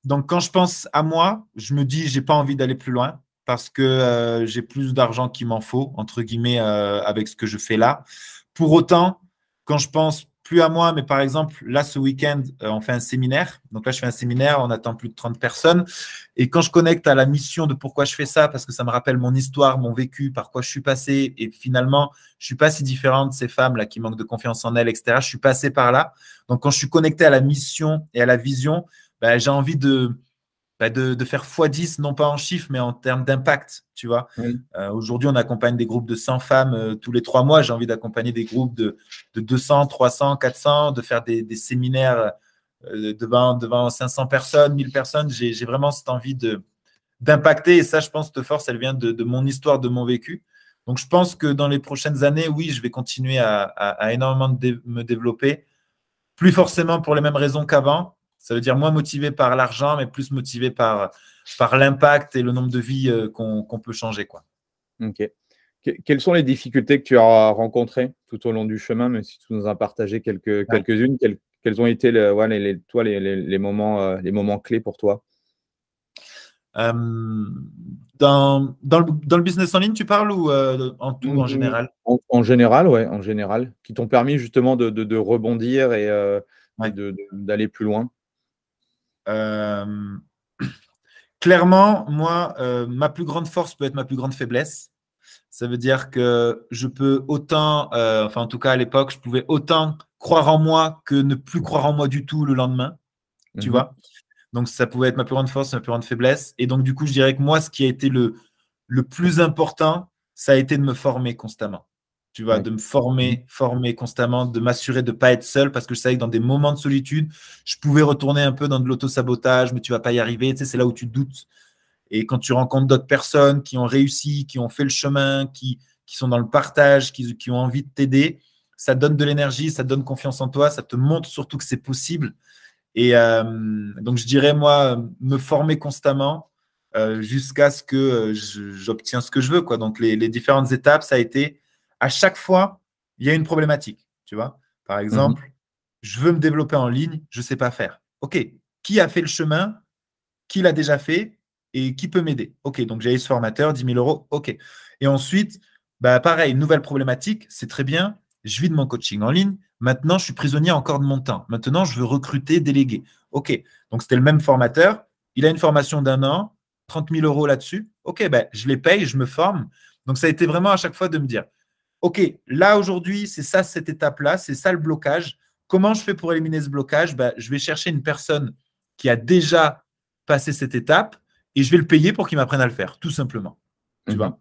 S2: Donc, quand je pense à moi, je me dis, j'ai pas envie d'aller plus loin parce que j'ai plus d'argent qu'il m'en faut, entre guillemets, avec ce que je fais là. Pour autant, quand je pense plus à moi, mais par exemple, là, ce week-end, on fait un séminaire. Donc là, je fais un séminaire, on attend plus de 30 personnes. Et quand je connecte à la mission de pourquoi je fais ça, parce que ça me rappelle mon histoire, mon vécu, par quoi je suis passé, et finalement, je ne suis pas si différente de ces femmes-là qui manquent de confiance en elles, etc. Je suis passé par là. Donc, quand je suis connecté à la mission et à la vision, j'ai envie de de faire x10, non pas en chiffres, mais en termes d'impact, tu vois. Aujourd'hui, on accompagne des groupes de 100 femmes tous les 3 mois. J'ai envie d'accompagner des groupes de 200, 300, 400, de faire des séminaires devant 500 personnes, 1000 personnes. J'ai vraiment cette envie d'impacter. Et ça, je pense, cette force, elle vient de mon histoire, de mon vécu. Donc, je pense que dans les prochaines années, oui, je vais continuer à énormément me développer. Plus forcément pour les mêmes raisons qu'avant. Ça veut dire moins motivé par l'argent, mais plus motivé par l'impact et le nombre de vies qu'on peut changer, quoi.
S1: Ok. Quelles sont les difficultés que tu as rencontrées tout au long du chemin, même si tu nous as partagé quelques-unes, quels ont été les moments clés pour toi?
S2: Dans le business en ligne, tu parles ou en tout, en général?
S1: En général, ouais, en général, qui t'ont permis justement de rebondir et d'aller plus loin.
S2: Clairement, moi, ma plus grande force peut être ma plus grande faiblesse. Ça veut dire que je peux autant, enfin en tout cas à l'époque, je pouvais autant croire en moi que ne plus croire en moi du tout le lendemain, tu vois. Donc ça pouvait être ma plus grande force, ma plus grande faiblesse. Et donc du coup, je dirais que moi, ce qui a été le plus important, ça a été de me former constamment. Tu vois, de me former constamment, de m'assurer de ne pas être seul, parce que je savais que dans des moments de solitude, je pouvais retourner un peu dans de l'auto-sabotage, mais tu ne vas pas y arriver. Tu sais, c'est là où tu doutes. Et quand tu rencontres d'autres personnes qui ont réussi, qui ont fait le chemin, qui sont dans le partage, qui ont envie de t'aider, ça donne de l'énergie, ça donne confiance en toi, ça te montre surtout que c'est possible. Et donc, je dirais, moi, me former constamment jusqu'à ce que j'obtienne ce que je veux, quoi. Donc, les différentes étapes, ça a été à chaque fois, il y a une problématique. Tu vois, par exemple, je veux me développer en ligne, je ne sais pas faire. OK, qui a fait le chemin? Qui l'a déjà fait? Et qui peut m'aider? OK, donc j'ai ce formateur, 10 000 €. OK. Et ensuite, bah, pareil, nouvelle problématique, c'est très bien. Je vis de mon coaching en ligne. Maintenant, je suis prisonnier encore de mon temps. Maintenant, je veux recruter, déléguer. OK, donc c'était le même formateur. Il a une formation d'1 an, 30 000 € là-dessus. OK, ben, je les paye, je me forme. Donc, ça a été vraiment à chaque fois de me dire, OK, là, aujourd'hui, c'est ça, cette étape-là, c'est ça le blocage. Comment je fais pour éliminer ce blocage? Ben, je vais chercher une personne qui a déjà passé cette étape et je vais le payer pour qu'il m'apprenne à le faire, tout simplement. Tu vois?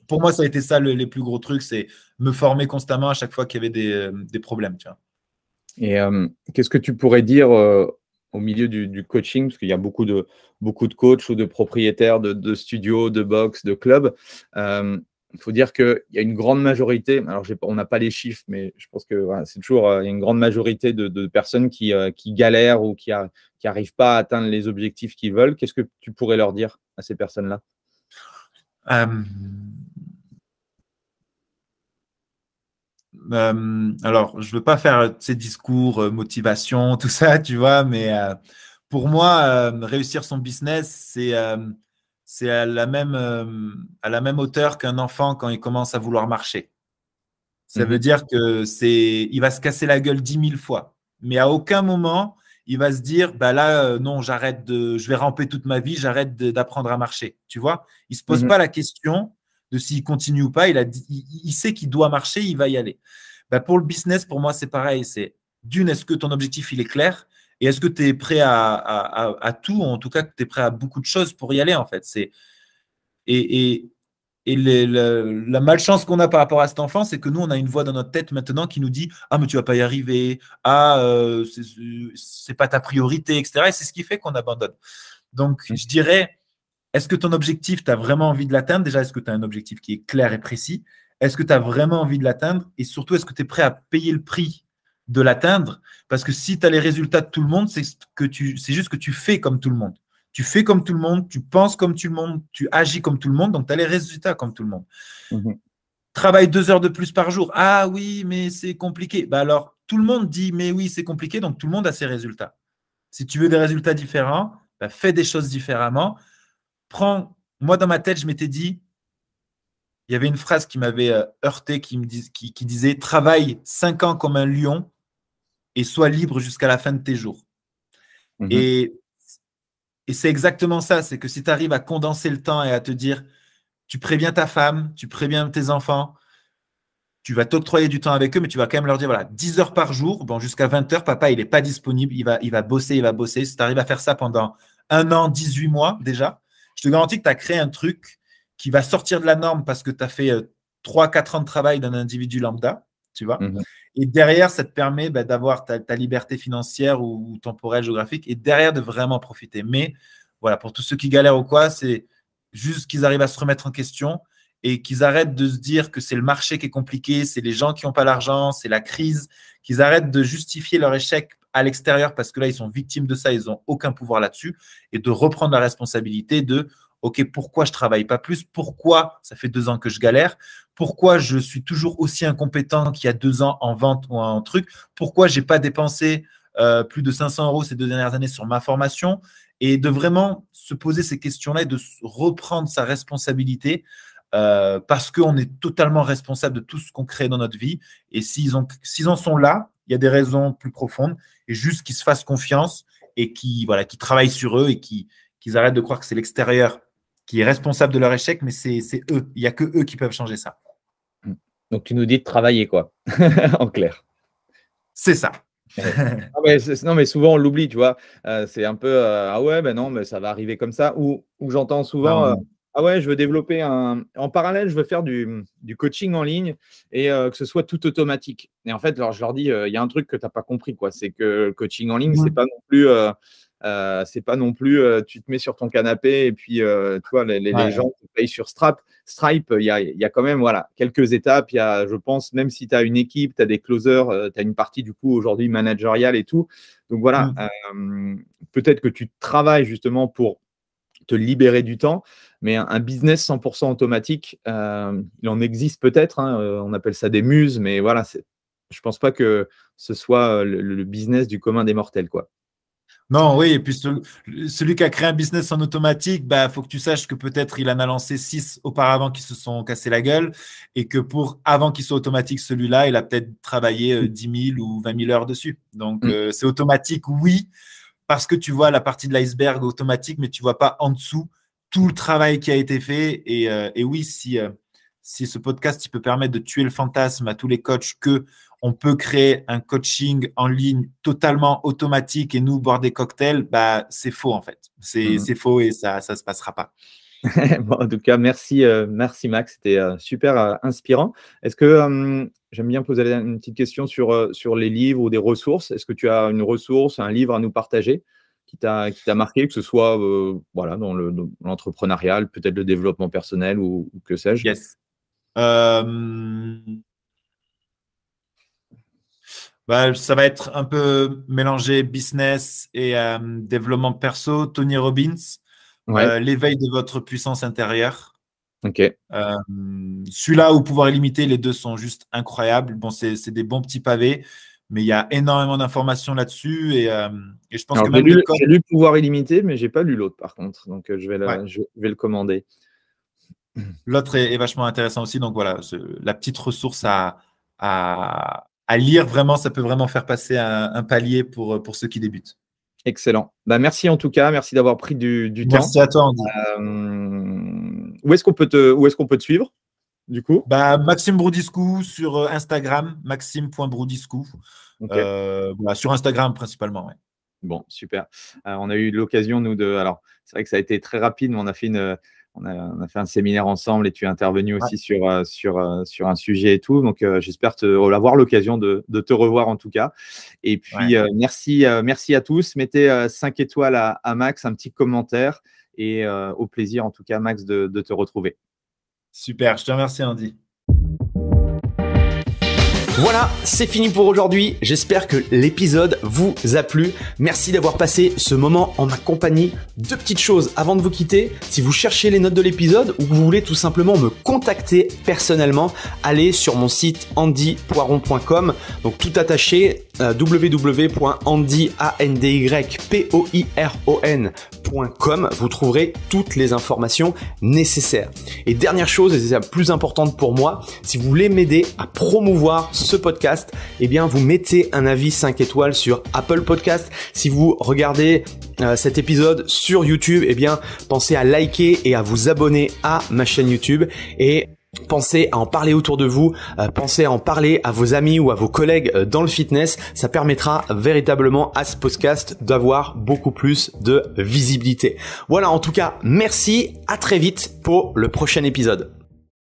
S2: Pour moi, ça a été ça les plus gros trucs, c'est me former constamment à chaque fois qu'il y avait des problèmes. Tu vois.
S1: Et qu'est-ce que tu pourrais dire au milieu du coaching, parce qu'il y a beaucoup de coachs ou de propriétaires de studios, de box, de clubs. Il faut dire qu'il y a une grande majorité, alors on n'a pas les chiffres, mais je pense que voilà, c'est toujours il y a une grande majorité de personnes qui galèrent ou qui n'arrivent pas à atteindre les objectifs qu'ils veulent. Qu'est-ce que tu pourrais leur dire à ces personnes-là?
S2: Alors, je ne veux pas faire ces discours, motivation, tout ça, tu vois, mais pour moi, réussir son business, c'est à la même hauteur qu'un enfant quand il commence à vouloir marcher. Ça veut dire il va se casser la gueule 10 000 fois, mais à aucun moment, il va se dire, bah là, non, je vais ramper toute ma vie, j'arrête d'apprendre à marcher. Tu vois, il ne se pose pas la question de s'il continue ou pas. Il sait qu'il doit marcher, il va y aller. Bah, pour le business, pour moi, c'est pareil. C'est d'une, est-ce que ton objectif, il est clair? Et est-ce que tu es prêt à tout, en tout cas, que tu es prêt à beaucoup de choses pour y aller, en fait. La malchance qu'on a par rapport à cet enfant, c'est que nous, on a une voix dans notre tête maintenant qui nous dit « Ah, mais tu vas pas y arriver. Ah, c'est pas ta priorité, etc. » Et c'est ce qui fait qu'on abandonne. Donc, je dirais, est-ce que ton objectif, tu as vraiment envie de l'atteindre? Déjà, est-ce que tu as un objectif qui est clair et précis? Est-ce que tu as vraiment envie de l'atteindre? Et surtout, est-ce que tu es prêt à payer le prix de l'atteindre? Parce que si tu as les résultats de tout le monde, c'est juste que tu fais comme tout le monde. Tu fais comme tout le monde, tu penses comme tout le monde, tu agis comme tout le monde, donc tu as les résultats comme tout le monde. Travaille 2 heures de plus par jour. Ah oui, mais c'est compliqué. Bah alors, tout le monde dit, mais oui, c'est compliqué, donc tout le monde a ses résultats. Si tu veux des résultats différents, bah, fais des choses différemment. Moi, dans ma tête, je m'étais dit, il y avait une phrase qui m'avait heurté, qui disait « Travaille 5 ans comme un lion et sois libre jusqu'à la fin de tes jours. » Et c'est exactement ça, c'est que si tu arrives à condenser le temps et à te dire, tu préviens ta femme, tu préviens tes enfants, tu vas t'octroyer du temps avec eux, mais tu vas quand même leur dire, voilà, 10 heures par jour, bon, jusqu'à 20 heures, papa, il n'est pas disponible, il va bosser. Si tu arrives à faire ça pendant 1 an, 18 mois déjà, je te garantis que tu as créé un truc qui va sortir de la norme parce que tu as fait 3-4 ans de travail d'un individu lambda, tu vois. Et derrière, ça te permet d'avoir ta liberté financière ou temporelle, géographique, et derrière de vraiment profiter. Mais voilà, pour tous ceux qui galèrent ou quoi, c'est juste qu'ils arrivent à se remettre en question et qu'ils arrêtent de se dire que c'est le marché qui est compliqué, c'est les gens qui n'ont pas l'argent, c'est la crise, qu'ils arrêtent de justifier leur échec à l'extérieur parce que là, ils sont victimes de ça, ils n'ont aucun pouvoir là-dessus, et de reprendre la responsabilité de « Ok, pourquoi je ne travaille pas plus? Pourquoi ça fait 2 ans que je galère? Pourquoi je suis toujours aussi incompétent qu'il y a 2 ans en vente ou en truc? Pourquoi je n'ai pas dépensé plus de 500 € ces 2 dernières années sur ma formation ?» Et de vraiment se poser ces questions-là et de reprendre sa responsabilité parce qu'on est totalement responsable de tout ce qu'on crée dans notre vie. Et s'ils en sont là, il y a des raisons plus profondes, et juste qu'ils se fassent confiance et qu'ils travaillent sur eux et qu'ils arrêtent de croire que c'est l'extérieur qui est responsable de leur échec, mais c'est eux. Il n'y a que eux qui peuvent changer ça.
S4: Donc, tu nous dis de travailler, quoi, en clair.
S2: C'est ça.
S1: Non, mais souvent, on l'oublie, tu vois. C'est un peu, ah ouais, ben non, mais ça va arriver comme ça. Ou j'entends souvent, ah ouais, je veux développer en parallèle, je veux faire du coaching en ligne et que ce soit tout automatique. Et en fait, alors, je leur dis, il y a un truc que tu n'as pas compris, quoi. C'est que le coaching en ligne, c'est pas non plus… tu te mets sur ton canapé et puis tu vois, les gens qui payent sur Stripe, il y a quand même quelques étapes. Il y a, je pense, même si tu as une équipe, tu as des closers, tu as une partie du coup aujourd'hui managériale et tout. Donc voilà, peut-être que tu travailles justement pour te libérer du temps, mais un business 100% automatique, il en existe peut-être, on appelle ça des muses, mais voilà, je pense pas que ce soit le business du commun des mortels, quoi.
S2: Non, oui, et puis celui qui a créé un business en automatique, faut que tu saches que peut-être il en a lancé 6 auparavant qui se sont cassés la gueule, et que avant qu'il soit automatique, celui-là, il a peut-être travaillé 10 000 ou 20 000 heures dessus. Donc, c'est automatique, oui, parce que tu vois la partie de l'iceberg automatique, mais tu ne vois pas en dessous tout le travail qui a été fait. Et oui, si ce podcast il peut permettre de tuer le fantasme à tous les coachs qu'on peut créer un coaching en ligne totalement automatique et nous boire des cocktails, c'est faux en fait. C'est faux et ça ne se passera pas.
S1: Bon, en tout cas, merci Max, c'était super inspirant. Est-ce que j'aime bien poser une petite question sur les livres ou des ressources? Est-ce que tu as une ressource, un livre à nous partager qui t'a marqué, que ce soit dans l'entrepreneurial, peut-être le développement personnel ou que sais-je?
S2: Yes. Ça va être un peu mélangé business et développement perso. Tony Robbins, l'éveil de votre puissance intérieure.
S1: Ok.
S2: Celui-là ou pouvoir illimité, les deux sont juste incroyables. Bon, c'est des bons petits pavés, mais il y a énormément d'informations là-dessus et je pense que même
S1: j'ai lu pouvoir illimité, mais j'ai pas lu l'autre par contre, donc je vais le commander.
S2: L'autre est vachement intéressant aussi, donc voilà, la petite ressource à lire, vraiment, ça peut vraiment faire passer un palier pour ceux qui débutent.
S1: Excellent. Merci en tout cas, merci d'avoir pris du temps.
S2: Merci à toi, Andy.
S1: Où est-ce qu'on peut te suivre du coup?
S2: Maxime Broudiscou sur Instagram, maxime.broudiscou. Sur Instagram principalement. Ouais.
S1: Bon, super. On a eu l'occasion, nous, alors, c'est vrai que ça a été très rapide, mais on a fait un séminaire ensemble et tu es intervenu aussi sur un sujet et tout. Donc, j'espère avoir l'occasion de te revoir en tout cas. Et puis, merci à tous. Mettez 5 étoiles à Max, un petit commentaire et au plaisir en tout cas, Max, de te retrouver.
S2: Super, je te remercie, Andy.
S3: Voilà, c'est fini pour aujourd'hui. J'espère que l'épisode vous a plu. Merci d'avoir passé ce moment en ma compagnie. 2 petites choses avant de vous quitter. Si vous cherchez les notes de l'épisode ou que vous voulez tout simplement me contacter personnellement, allez sur mon site andypoiron.com. Donc tout attaché, www.andypoiron.com. Vous trouverez toutes les informations nécessaires. Et dernière chose, et c'est la plus importante pour moi, si vous voulez m'aider à promouvoir ce podcast, vous mettez un avis 5 étoiles sur Apple Podcast. Si vous regardez cet épisode sur YouTube, pensez à liker et à vous abonner à ma chaîne YouTube. Et
S5: Pensez à en parler autour de vous, pensez à en parler à vos amis ou à vos collègues dans le fitness. Ça permettra véritablement à ce podcast d'avoir beaucoup plus de visibilité. Voilà, en tout cas, merci, à très vite pour le prochain épisode.